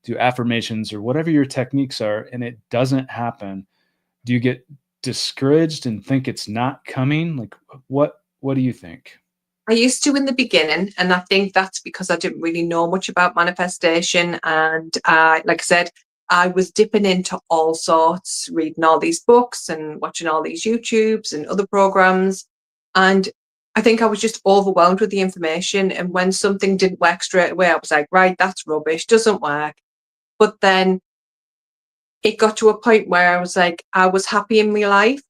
do affirmations or whatever your techniques are, and it doesn't happen, do you get discouraged and think it's not coming? Like what do you think? I used to in the beginning, and I think that's because I didn't really know much about manifestation. And like I said, I was dipping into all sorts, reading all these books and watching all these YouTubes and other programs. And I think I was just overwhelmed with the information. And when something didn't work straight away, I was like, right, that's rubbish, doesn't work. But then it got to a point where I was like, I was happy in my life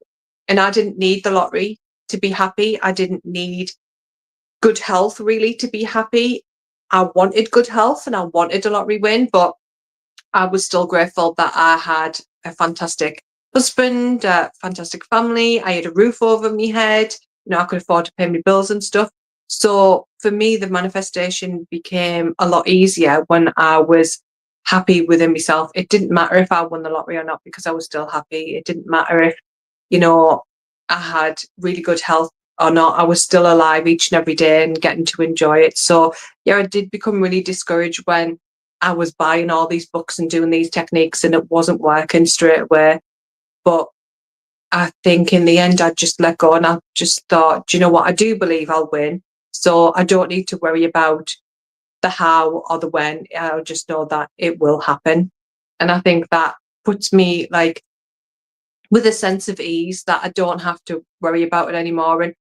and I didn't need the lottery to be happy. I didn't need good health really to be happy. I wanted good health and I wanted a lottery win, but I was still grateful that I had a fantastic husband, a fantastic family. I had a roof over my head. I could afford to pay my bills and stuff. So for me, the manifestation became a lot easier when I was happy within myself. It didn't matter if I won the lottery or not because I was still happy. It didn't matter if, I had really good health or not. I was still alive each and every day and getting to enjoy it. So yeah, I did become really discouraged when I was buying all these books and doing these techniques and it wasn't working straight away. But I think in the end, I just let go and I just thought, do you know what? I do believe I'll win. So I don't need to worry about the how or the when. I'll just know that it will happen. And I think that puts me like with a sense of ease that I don't have to worry about it anymore.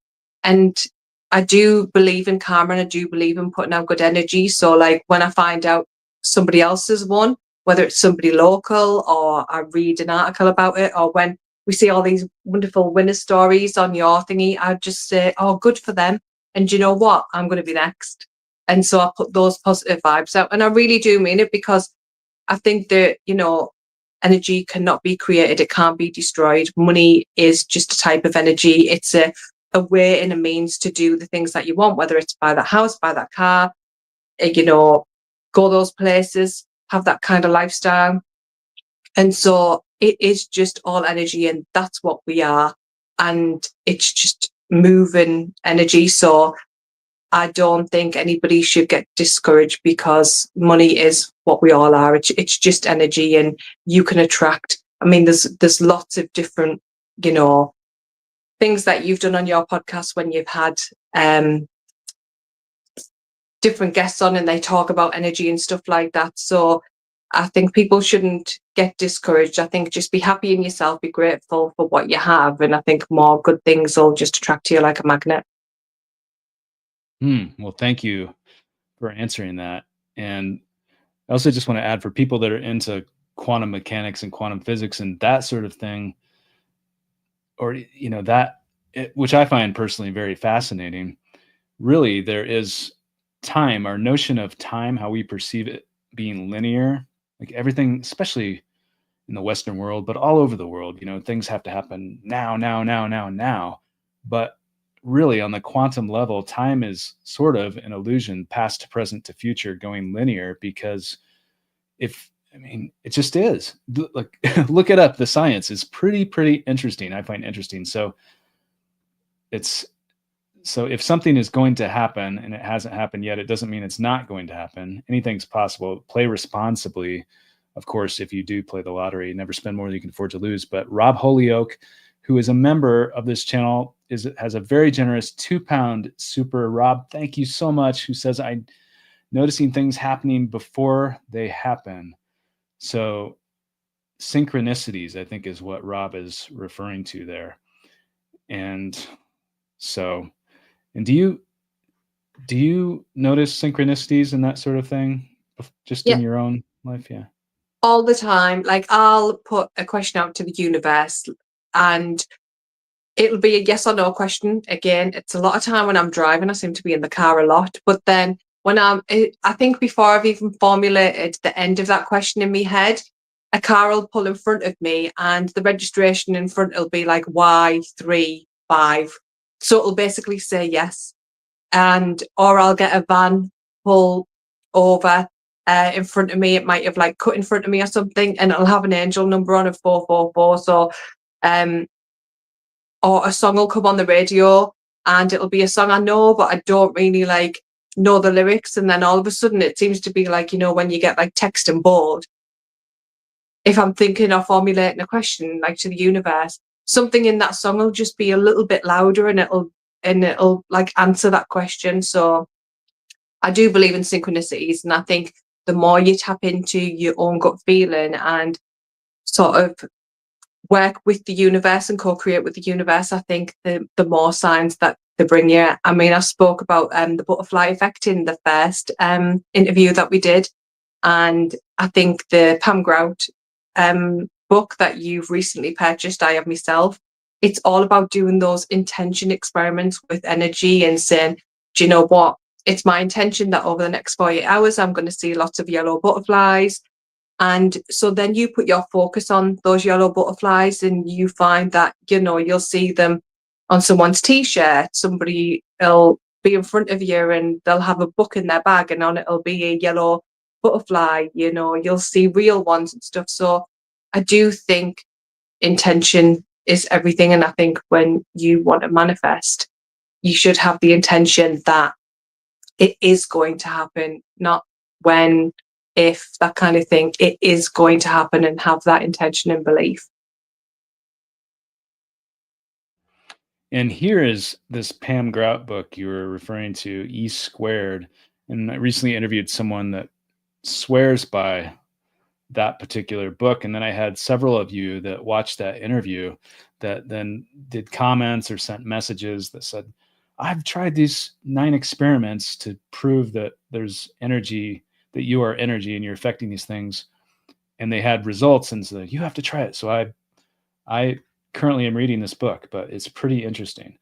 And I do believe in karma and I do believe in putting out good energy. So like when I find out somebody else has won, whether it's somebody local or I read an article about it, or when we see all these wonderful winner stories on your thingy, I just say, oh, good for them. And you know what? I'm going to be next. And so I put those positive vibes out. And I really do mean it because I think that, energy cannot be created. It can't be destroyed. Money is just a type of energy. It's a way and a means to do the things that you want, whether it's buy that house, buy that car, go those places, have that kind of lifestyle. And so it is just all energy and that's what we are. And it's just moving energy. So I don't think anybody should get discouraged because money is what we all are. It's just energy and you can attract. I mean, there's lots of different, things that you've done on your podcast when you've had different guests on and they talk about energy and stuff like that. So I think people shouldn't get discouraged. I think just be happy in yourself, be grateful for what you have, and I think more good things will just attract you like a magnet. Well, thank you for answering that. And I also just want to add, for people that are into quantum mechanics and quantum physics and that sort of thing, or which I find personally very fascinating. Really, there is time, our notion of time, how we perceive it being linear, like everything, especially in the Western world, but all over the world, things have to happen now, now, now, now, now. But really, on the quantum level, time is sort of an illusion, past to present to future, going linear, because it just is. Like, look it up. The science is pretty interesting. I find interesting. So if something is going to happen and it hasn't happened yet, it doesn't mean it's not going to happen. Anything's possible. Play responsibly. Of course, if you do play the lottery, never spend more than you can afford to lose. But Rob Holyoke, who is a member of this channel, has a very generous £2 super. Rob, thank you so much. Who says, I'm noticing things happening before they happen. So synchronicities, I think, is what Rob is referring to there. And so, and do you notice synchronicities and that sort of thing just in your own life? Yeah. All the time. Like, I'll put a question out to the universe and it'll be a yes or no question. Again, it's a lot of time when I'm driving. I seem to be in the car a lot. But then when I think before I've even formulated the end of that question in my head, a car will pull in front of me and the registration in front will be like Y35. So it'll basically say yes. Or I'll get a van pull over in front of me. It might have like cut in front of me or something, and it'll have an angel number on of 444. So, or a song will come on the radio and it'll be a song I know, but I don't really like know the lyrics. And then all of a sudden it seems to be like, when you get like text and bold, if I'm thinking or formulating a question like to the universe, something in that song will just be a little bit louder and it'll like answer that question. So I do believe in synchronicities, and I think the more you tap into your own gut feeling and sort of work with the universe and co-create with the universe, I think the more signs that they bring you. I mean, I spoke about the butterfly effect in the first interview that we did, and I think the Pam Grout book that you've recently purchased, I have myself, it's all about doing those intention experiments with energy and saying, do you know what? It's my intention that over the next 48 hours, I'm going to see lots of yellow butterflies. And so then you put your focus on those yellow butterflies and you find that, you'll see them on someone's t-shirt. Somebody will be in front of you and they'll have a book in their bag and on it'll be a yellow butterfly. You'll see real ones and stuff. So I do think intention is everything. And I think when you want to manifest, you should have the intention that it is going to happen, not when, if, that kind of thing. It is going to happen, and have that intention and belief. And here is this Pam Grout book you were referring to, E Squared. And I recently interviewed someone that swears by that particular book. And then I had several of you that watched that interview that then did comments or sent messages that said, I've tried these 9 experiments to prove that there's energy, that you are energy and you're affecting these things. And they had results and said, you have to try it. So I currently am reading this book, but it's pretty interesting.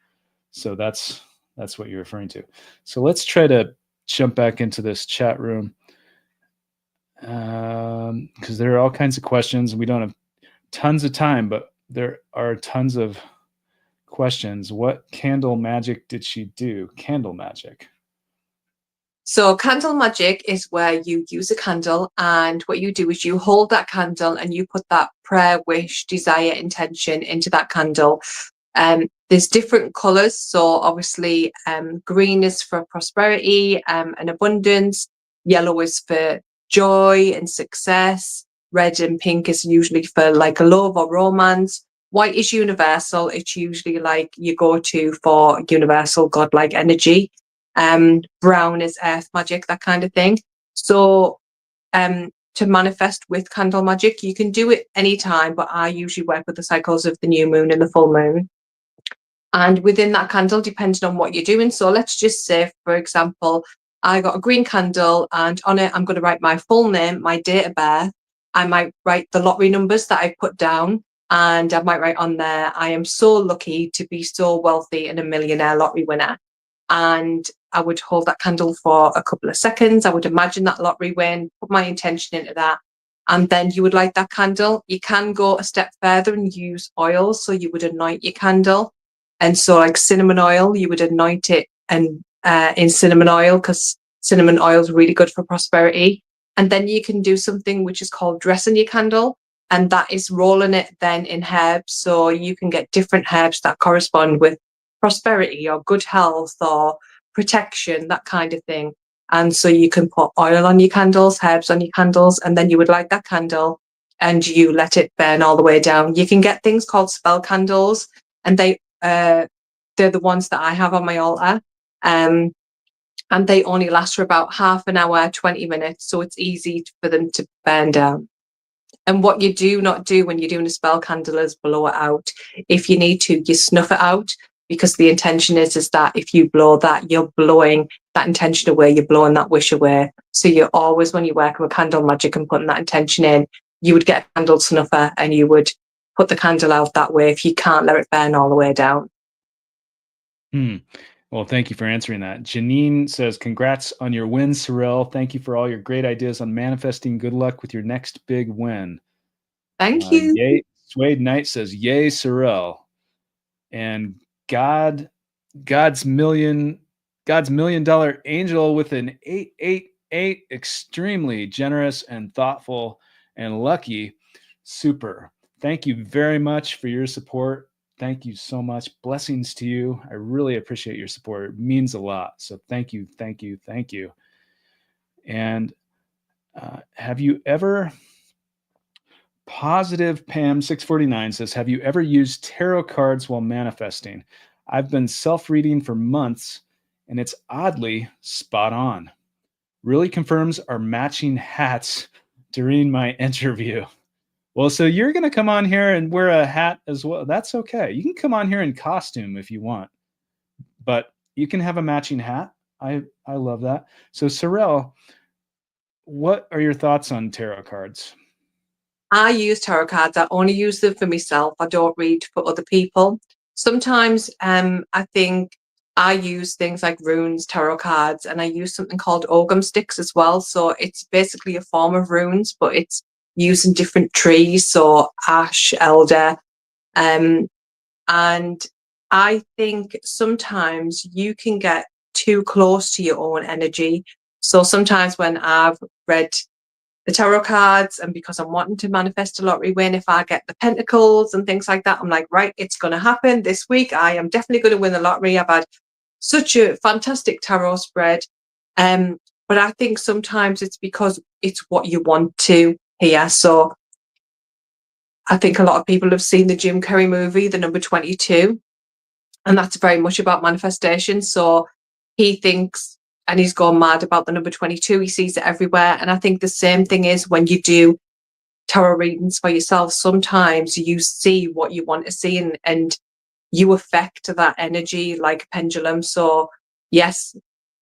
So that's what you're referring to. So let's try to jump back into this chat room, because there are all kinds of questions and we don't have tons of time, but there are tons of questions. What candle magic did she do? Candle magic. So candle magic is where you use a candle, and what you do is you hold that candle and you put that prayer, wish, desire, intention into that candle. There's different colors. So obviously green is for prosperity and abundance. Yellow is for joy and success. Red and pink is usually for like love or romance. White is universal. It's usually like you go to for universal godlike energy. Brown is earth magic, that kind of thing. So to manifest with candle magic, you can do it anytime, but I usually work with the cycles of the new moon and the full moon. And within that candle, depending on what you're doing. So let's just say, for example, I got a green candle and on it, I'm going to write my full name, my date of birth. I might write the lottery numbers that I put down, and I might write on there, I am so lucky to be so wealthy and a millionaire lottery winner. And I would hold that candle for a couple of seconds. I would imagine that lottery win, put my intention into that. And then you would light that candle. You can go a step further and use oil. So you would anoint your candle. And so like cinnamon oil, you would anoint it and in cinnamon oil, because cinnamon oil is really good for prosperity. And then you can do something which is called dressing your candle. And that is rolling it then in herbs. So you can get different herbs that correspond with prosperity or good health or protection, that kind of thing. And so you can put oil on your candles, herbs on your candles, and then you would light that candle and you let it burn all the way down. You can get things called spell candles, and they're the ones that I have on my altar. And they only last for about half an hour, 20 minutes. So it's easy for them to burn down. And what you do not do when you're doing a spell candle is blow it out. If you need to, you snuff it out, because the intention is that if you blow that, you're blowing that intention away, you're blowing that wish away. So you're always, when you're working with candle magic and putting that intention in, you would get a candle snuffer and you would put the candle out that way if you can't let it burn all the way down. Well, thank you for answering that. Janine says, congrats on your win, Sorelle. Thank you for all your great ideas on manifesting. Good luck with your next big win. Thank you. Yay. Suede Knight says, yay, Sorelle. And God's million dollar angel with an 888, extremely generous and thoughtful and lucky. Super. Thank you very much for your support. Thank you so much. Blessings to you. I really appreciate your support. It means a lot. So thank you, thank you, thank you. And have you ever, Positive Pam 649 says, have you ever used tarot cards while manifesting? I've been self-reading for months and it's oddly spot on. Really confirms our matching hats during my interview. Well, so you're going to come on here and wear a hat as well. That's okay. You can come on here in costume if you want, but you can have a matching hat. I love that. So Sorelle, what are your thoughts on tarot cards? I use tarot cards. I only use them for myself. I don't read for other people. Sometimes I think I use things like runes, tarot cards, and I use something called ogham sticks as well. So it's basically a form of runes, but it's using different trees, so ash, elder. And I think sometimes you can get too close to your own energy. So sometimes when I've read the tarot cards, and because I'm wanting to manifest a lottery win, if I get the pentacles and things like that, I'm like, right, it's going to happen this week. I am definitely going to win the lottery. I've had such a fantastic tarot spread. But I think sometimes it's because it's what you want to hear. So I think a lot of people have seen the Jim Carrey movie, The Number 22, and that's very much about manifestation. So he thinks, and he's gone mad about the number 22. He sees it everywhere. And I think the same thing is when you do tarot readings for yourself, sometimes you see what you want to see, and you affect that energy like a pendulum. So yes,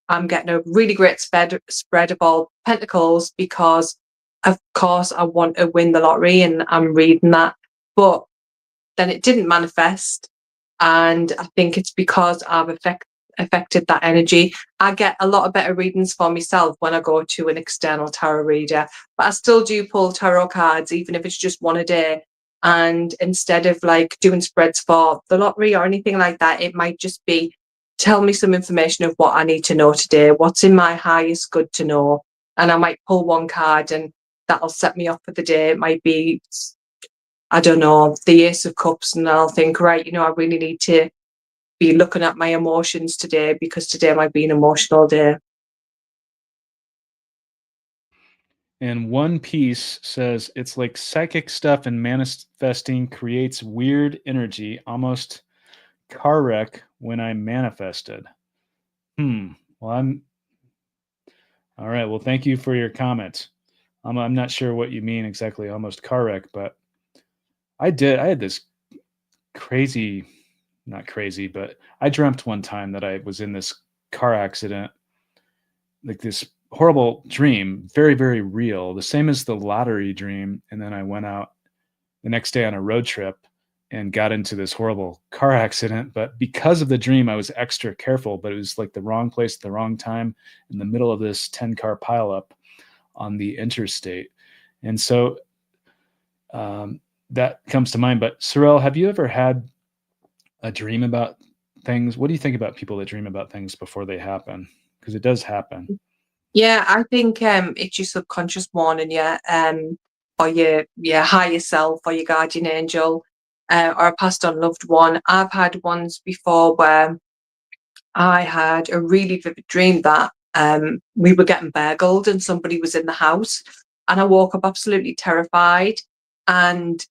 I'm getting a really great spread of all pentacles because of course I want to win the lottery and I'm reading that. But then it didn't manifest. And I think it's because I've affected that energy. I get a lot of better readings for myself when I go to an external tarot reader, but I still do pull tarot cards, even if it's just one a day. And instead of like doing spreads for the lottery or anything like that, it might just be, tell me some information of what I need to know today, what's in my highest good to know. And I might pull one card and that'll set me up for the day. It might be, I don't know, the Ace of Cups, and I'll think, right, I really need to be looking at my emotions today because today might be an emotional day. And One Piece says it's like psychic stuff and manifesting creates weird energy, almost car wreck when I manifested. Well, I'm all right. Well, thank you for your comments. I'm not sure what you mean exactly, almost car wreck, but I had this crazy, not crazy, but I dreamt one time that I was in this car accident, like this horrible dream, very, very real, the same as the lottery dream. And then I went out the next day on a road trip and got into this horrible car accident. But because of the dream, I was extra careful, but it was like the wrong place at the wrong time in the middle of this 10-car pileup on the interstate. And so that comes to mind. But Sorelle, have you ever had a dream about things? What do you think about people that dream about things before they happen? Because it does happen. Yeah, I think it's your subconscious warning you, or your higher self, or your guardian angel, or a passed on loved one. I've had ones before where I had a really vivid dream that we were getting burgled and somebody was in the house, and I woke up absolutely terrified. And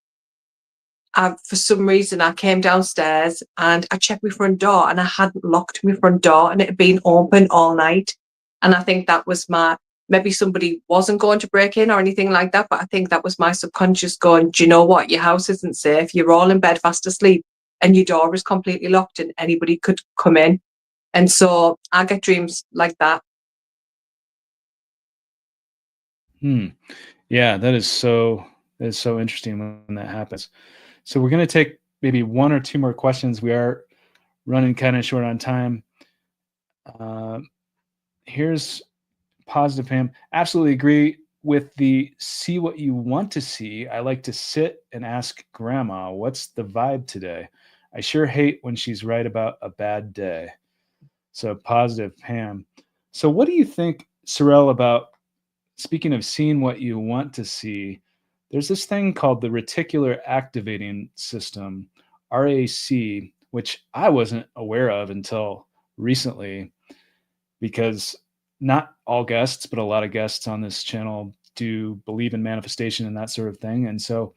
for some reason, I came downstairs and I checked my front door, and I hadn't locked my front door, and it had been open all night. And I think that was maybe somebody wasn't going to break in or anything like that, but I think that was my subconscious going, do you know what? Your house isn't safe. You're all in bed fast asleep, and your door is completely locked, and anybody could come in. And so I get dreams like that. Yeah, that is so interesting when that happens. So we're going to take maybe one or two more questions. We are running kind of short on time. Here's Positive Pam. Absolutely agree with the see what you want to see. I like to sit and ask grandma, what's the vibe today? I sure hate when she's right about a bad day. So Positive Pam. So what do you think, Sorelle, about speaking of seeing what you want to see? There's this thing called the Reticular Activating System, RAC, which I wasn't aware of until recently, because not all guests, but a lot of guests on this channel do believe in manifestation and that sort of thing. And so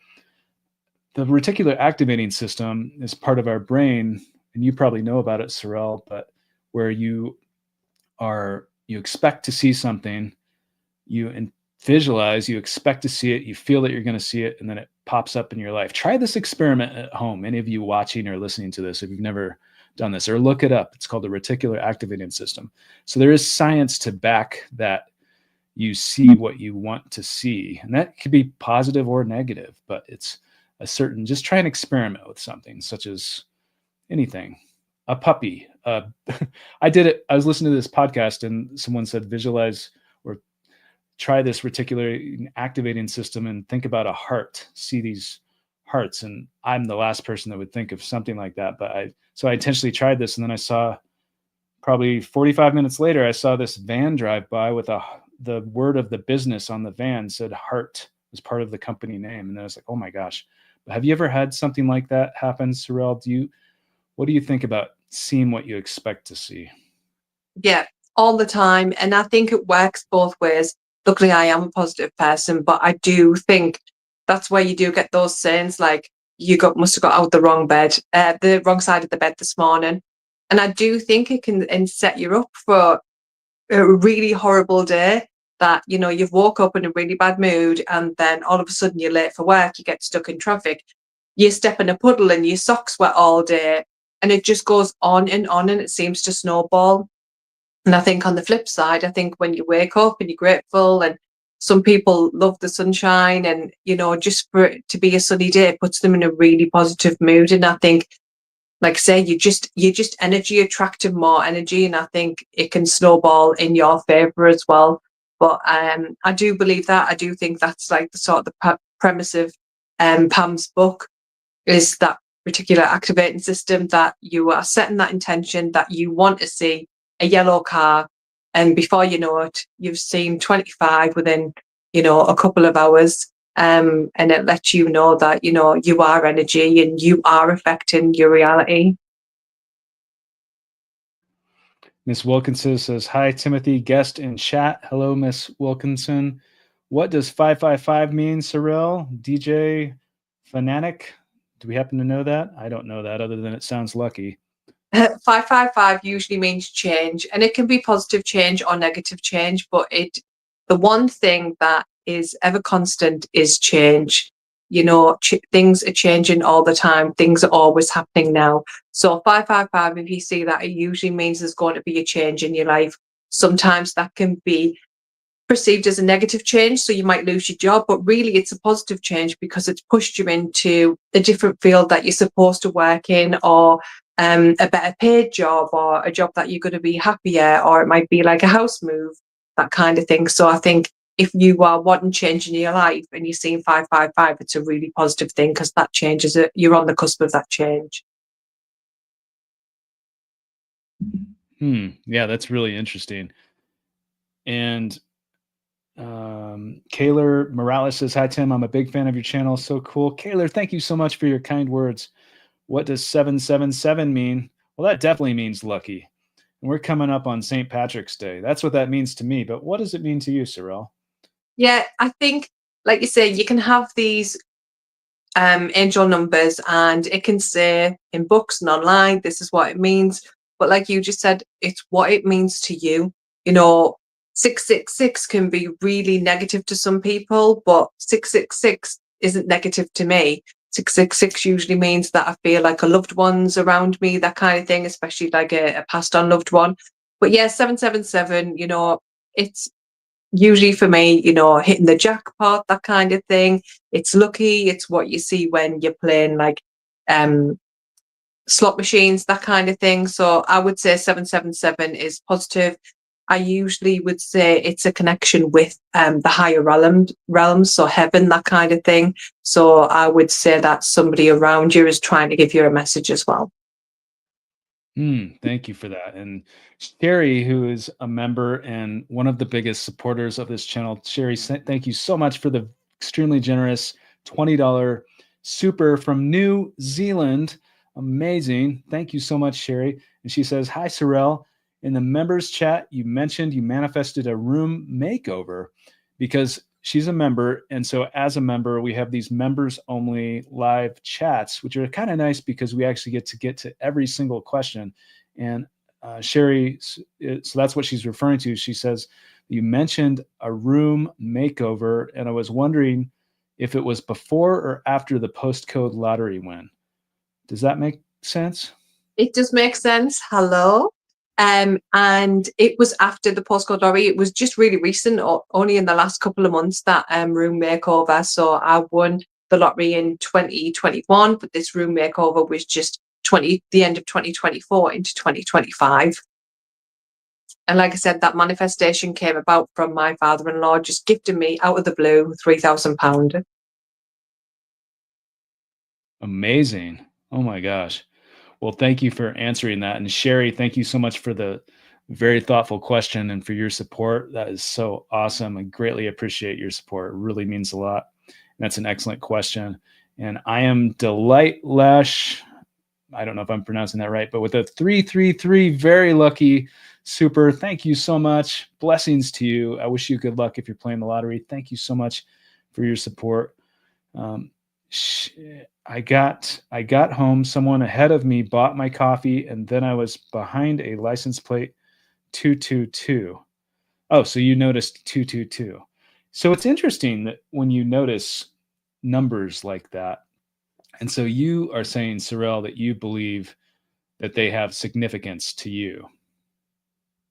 the reticular activating system is part of our brain, and you probably know about it, Sorelle, but where you expect to see something, you visualize, you expect to see it, you feel that you're going to see it, and then it pops up in your life. Try this experiment at home. Any of you watching or listening to this, if you've never done this, or look it up. It's called the reticular activating system. So there is science to back that you see what you want to see. And that could be positive or negative, but it's just try and experiment with something such as anything. A puppy. I did it. I was listening to this podcast and someone said, visualize or try this reticular activating system and think about a heart, see these hearts. And I'm the last person that would think of something like that. But so I intentionally tried this, and then I saw, probably 45 minutes later, I saw this van drive by with the word of the business on the van said heart was part of the company name. And then I was like, oh my gosh. But have you ever had something like that happen, Sorelle? What do you think about seeing what you expect to see? Yeah, all the time. And I think it works both ways. Luckily, I am a positive person, but I do think that's where you do get those sayings like, must have got out the wrong side of the bed this morning. And I do think it can set you up for a really horrible day, that you've woke up in a really bad mood, and then all of a sudden you're late for work, you get stuck in traffic, you step in a puddle and your socks wet all day, and it just goes on, and it seems to snowball. And I think on the flip side, I think when you wake up and you're grateful, and some people love the sunshine, and just for it to be a sunny day puts them in a really positive mood. And I think, like I say, you just energy attracting more energy, and I think it can snowball in your favor as well. But I do believe that. I do think that's like the sort of the premise of Pam's book, is that reticular activating system, that you are setting that intention that you want to see a yellow car, and before you know it, you've seen 25 within a couple of hours. And it lets you know that you are energy and you are affecting your reality. Miss Wilkinson says, hi, Timothy, guest in chat. Hello, Miss Wilkinson. What does 555 mean, Sorelle? DJ Fanatic? Do we happen to know that? I don't know that other than it sounds lucky. 555 usually means change, and it can be positive change or negative change, but the one thing that is ever constant is change. You know, things are changing all the time. Things are always happening now. So 555, if you see that, it usually means there's going to be a change in your life. Sometimes that can be perceived as a negative change, so you might lose your job, but really it's a positive change because it's pushed you into a different field that you're supposed to work in, or a better paid job, or a job that you're going to be happier, or it might be like a house move, that kind of thing. So I think if you are wanting change in your life and you're seeing 555, it's a really positive thing because that changes it. You're on the cusp of that change. Yeah, that's really interesting. And Kaylor Morales says, "Hi Tim, I'm a big fan of your channel. So cool." Kaylor, thank you so much for your kind words. What does 777 mean? Well, that definitely means lucky. And we're coming up on St. Patrick's Day. That's what that means to me. But what does it mean to you, Sorelle? Yeah, I think, like you say, you can have these angel numbers, and it can say in books and online, this is what it means. But like you just said, it's what it means to you. You know, 666 can be really negative to some people, but 666 isn't negative to me. 666 usually means that I feel like a loved one's around me, that kind of thing, especially like a passed on loved one. But yeah, 777, you know, it's usually for me, you know, hitting the jackpot, that kind of thing. It's lucky. It's what you see when you're playing like slot machines, that kind of thing. So I would say 777 is positive. I usually would say it's a connection with the higher realms, so heaven, that kind of thing. So I would say that somebody around you is trying to give you a message as well. Thank you for that. And Sherry, who is a member and one of the biggest supporters of this channel, Sherry, thank you so much for the extremely generous $20 super from New Zealand. Amazing. Thank you so much, Sherry. And she says, "Hi, Sorelle. In the members chat, you mentioned you manifested a room makeover because she's a member. And so as a member, we have these members only live chats, which are kind of nice because we actually get to every single question." And Sherry, so that's what she's referring to. She says, "You mentioned a room makeover, and I was wondering if it was before or after the postcode lottery win." Does that make sense? It does make sense. Hello. And it was after the postcode lottery. It was just really recent, or only in the last couple of months, that room makeover. So I won the lottery in 2021, but this room makeover was just the end of 2024 into 2025. And like I said, that manifestation came about from my father-in-law just gifting me out of the blue £3,000. Amazing. Oh my gosh. Well, thank you for answering that. And Sherry, thank you so much for the very thoughtful question and for your support. That is so awesome. I greatly appreciate your support. It really means a lot. And that's an excellent question. And I am Delight Lash. I don't know if I'm pronouncing that right, but with a 333, very lucky super. Thank you so much. Blessings to you. I wish you good luck if you're playing the lottery. Thank you so much for your support. I got home. Someone ahead of me bought my coffee, and then I was behind a license plate 222. Oh, so you noticed 222. So it's interesting that when you notice numbers like that, and so you are saying, Sorelle, that you believe that they have significance to you.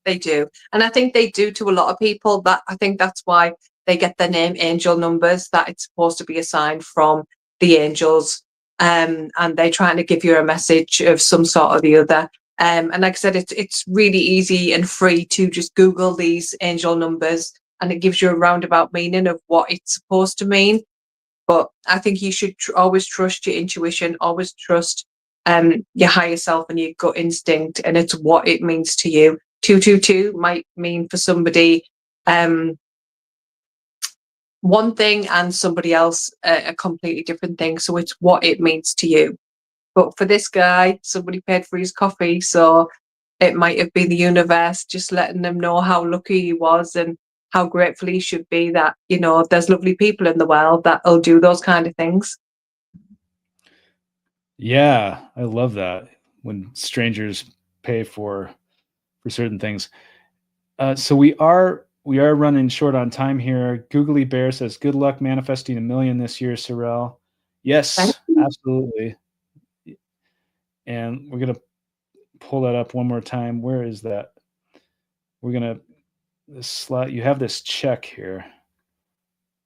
They do. And I think they do to a lot of people. That I think that's why they get their name angel numbers, that it's supposed to be a sign from the angels. And they're trying to give you a message of some sort or the other. And like I said, it's really easy and free to just Google these angel numbers, and it gives you a roundabout meaning of what it's supposed to mean. But I think you should always trust your intuition, always trust your higher self and your gut instinct, and it's what it means to you. 222 might mean for somebody one thing, and somebody else a completely different thing. So it's what it means to you. But for this guy, somebody paid for his coffee, so it might have been the universe just letting them know how lucky he was, and how grateful he should be that, you know, there's lovely people in the world that'll do those kind of things. Yeah, I love that when strangers pay for certain things. So we are running short on time here. Googly Bear says, "Good luck manifesting 1,000,000 this year, Sorelle." Thank Yes, you. absolutely. And we're gonna pull that up one more time. Where is that? We're gonna this slot. You have this check here.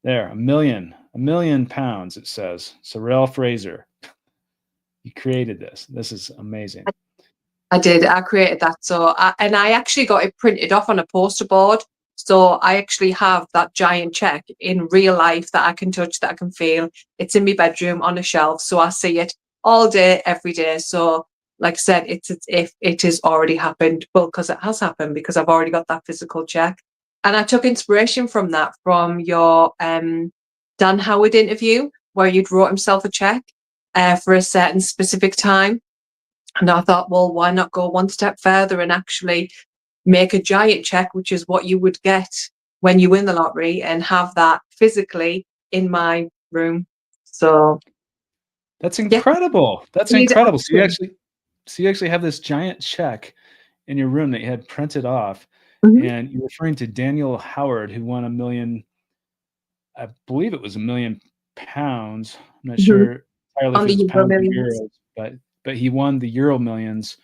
There, 1,000,000 pounds. It says Sorelle Fraser. You created this. This is amazing. I did. I created that. And I actually got it printed off on a poster board. So I actually have that giant check in real life that I can touch, that I can feel. It's in my bedroom on a shelf. So I see it all day, every day. So, like I said, it's as if it has already happened. Well, because it has happened, because I've already got that physical check. And I took inspiration from that from your Dan Howard interview, where you'd wrote himself a check for a certain specific time. And I thought, well, why not go one step further and actually make a giant check, which is what you would get when you win the lottery, and have that physically in my room. So That's yeah, incredible. That's need incredible. action. So you actually have this giant check in your room that you had printed off, Mhm, and you're referring to Daniel Howard, who won 1,000,000. I believe it was 1,000,000 pounds. I'm not mhm. sure entirely if On it the was Euro pounds or Millions. euros, but he won the Euro Millions,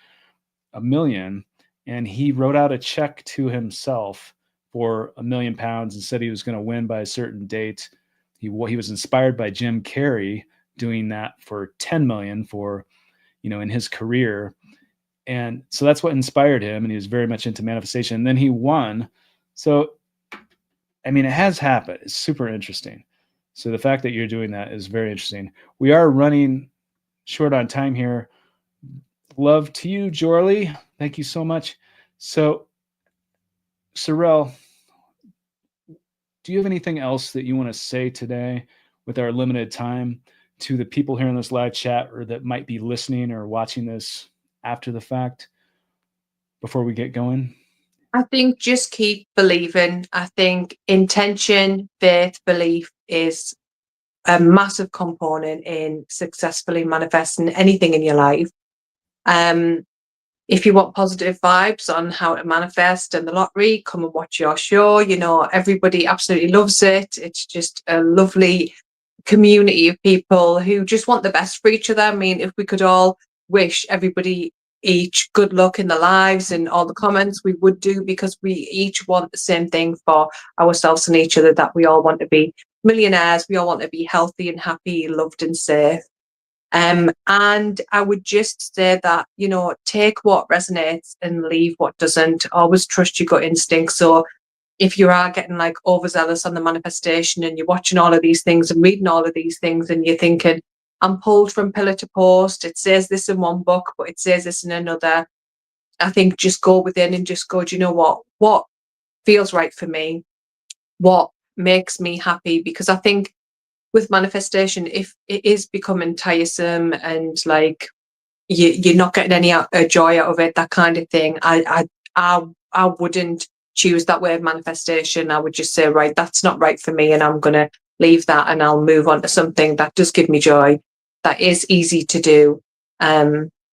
1,000,000, and he wrote out a check to himself for 1,000,000 pounds and said he was going to win by a certain date. He was inspired by Jim Carrey doing that for 10 million for in his career, and so that's what inspired him. And he was very much into manifestation. And then he won. So I mean, it has happened. It's super interesting. So the fact that you're doing that is very interesting. We are running short on time here. Love to you, Jorley. Thank you so much. So, Sorelle, do you have anything else that you want to say today with our limited time to the people here in this live chat, or that might be listening or watching this after the fact before we get going? I think just keep believing. I think intention, faith, belief is a massive component in successfully manifesting anything in your life. Um, if you want positive vibes on how to manifest in the lottery, come and watch your show. You know, everybody absolutely loves it. It's just a lovely community of people who just want the best for each other. I mean, if we could all wish everybody each good luck in their lives and all the comments, we would do, because we each want the same thing for ourselves and each other, that we all want to be millionaires. We all want to be healthy and happy, loved and safe. And I would just say that, you know, take what resonates and leave what doesn't. Always trust your gut instinct. So if you are getting like overzealous on the manifestation and you're watching all of these things and reading all of these things and you're thinking, I'm pulled from pillar to post, it says this in one book, but it says this in another. I think just go within and just go, do you know what? What feels right for me? What makes me happy? Because I think with manifestation, if it is becoming tiresome and like you're not getting any joy out of it, that kind of thing, I wouldn't choose that way of manifestation. I would just say, right, that's not right for me, and I'm gonna leave that and I'll move on to something that does give me joy, that is easy to do.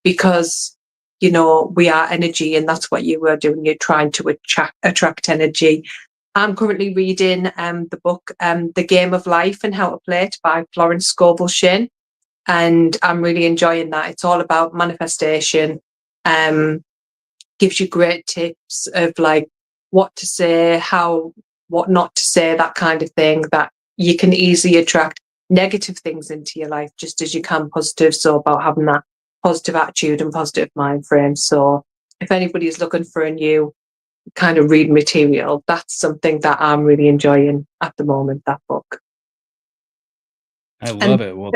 Because you know we are energy, and that's what you were doing. You're trying to attract energy. I'm currently reading the book The Game of Life and How to Play It by Florence Scovel Shinn, and I'm really enjoying that. It's all about manifestation. Um, Gives you great tips of like what to say, how, what not to say, that kind of thing. That you can easily attract negative things into your life just as you can positive. So about having that positive attitude and positive mind frame. So if anybody is looking for a new kind of read material, that's something that I'm really enjoying at the moment, that book. I And love it. Well,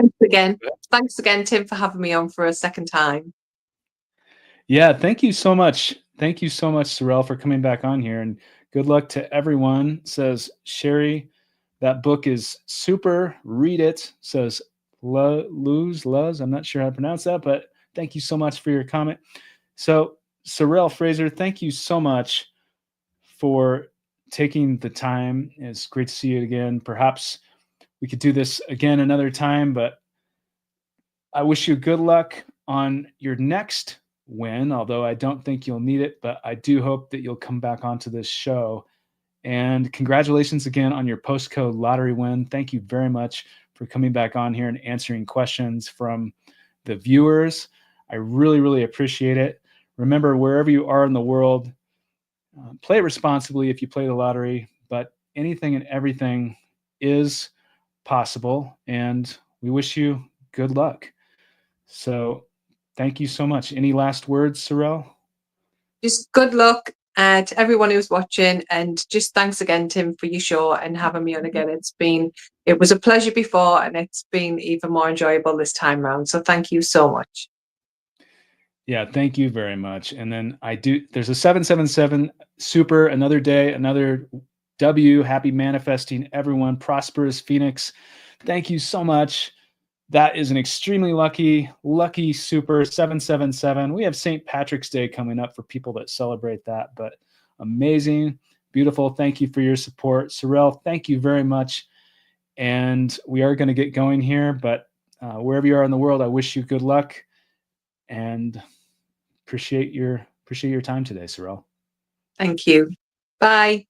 thanks again, Tim, for having me on for a second time. yeah, thank you so much. Thank you so much, Sorelle, for coming back on here. And good luck to everyone. Says Sherry, that book is super. Read it. Says Luz. I'm not sure how to pronounce that, but thank you so much for your comment. So, Sorelle Fraser, thank you so much for taking the time. It's great to see you again. Perhaps we could do this again another time, but I wish you good luck on your next win, although I don't think you'll need it, but I do hope that you'll come back onto this show. And congratulations again on your Postcode Lottery win. Thank you very much for coming back on here and answering questions from the viewers. I really, really appreciate it. Remember, wherever you are in the world, play responsibly if you play the lottery, but anything and everything is possible, and we wish you good luck. So thank you so much. Any last words, Sorelle? Just good luck to everyone who's watching, and just thanks again, Tim, for your show and having me on again. It was a pleasure before, and it's been even more enjoyable this time round. So thank you so much. Yeah, thank you very much. And then there's a 777 super, another day, another W. Happy manifesting, everyone. Prosperous Phoenix. Thank you so much. That is an extremely lucky super 777. We have St. Patrick's Day coming up for people that celebrate that, but amazing, beautiful. Thank you for your support. Sorelle, thank you very much. And we are going to get going here, but wherever you are in the world, I wish you good luck and appreciate your time today, Sorelle. Thank you. Bye.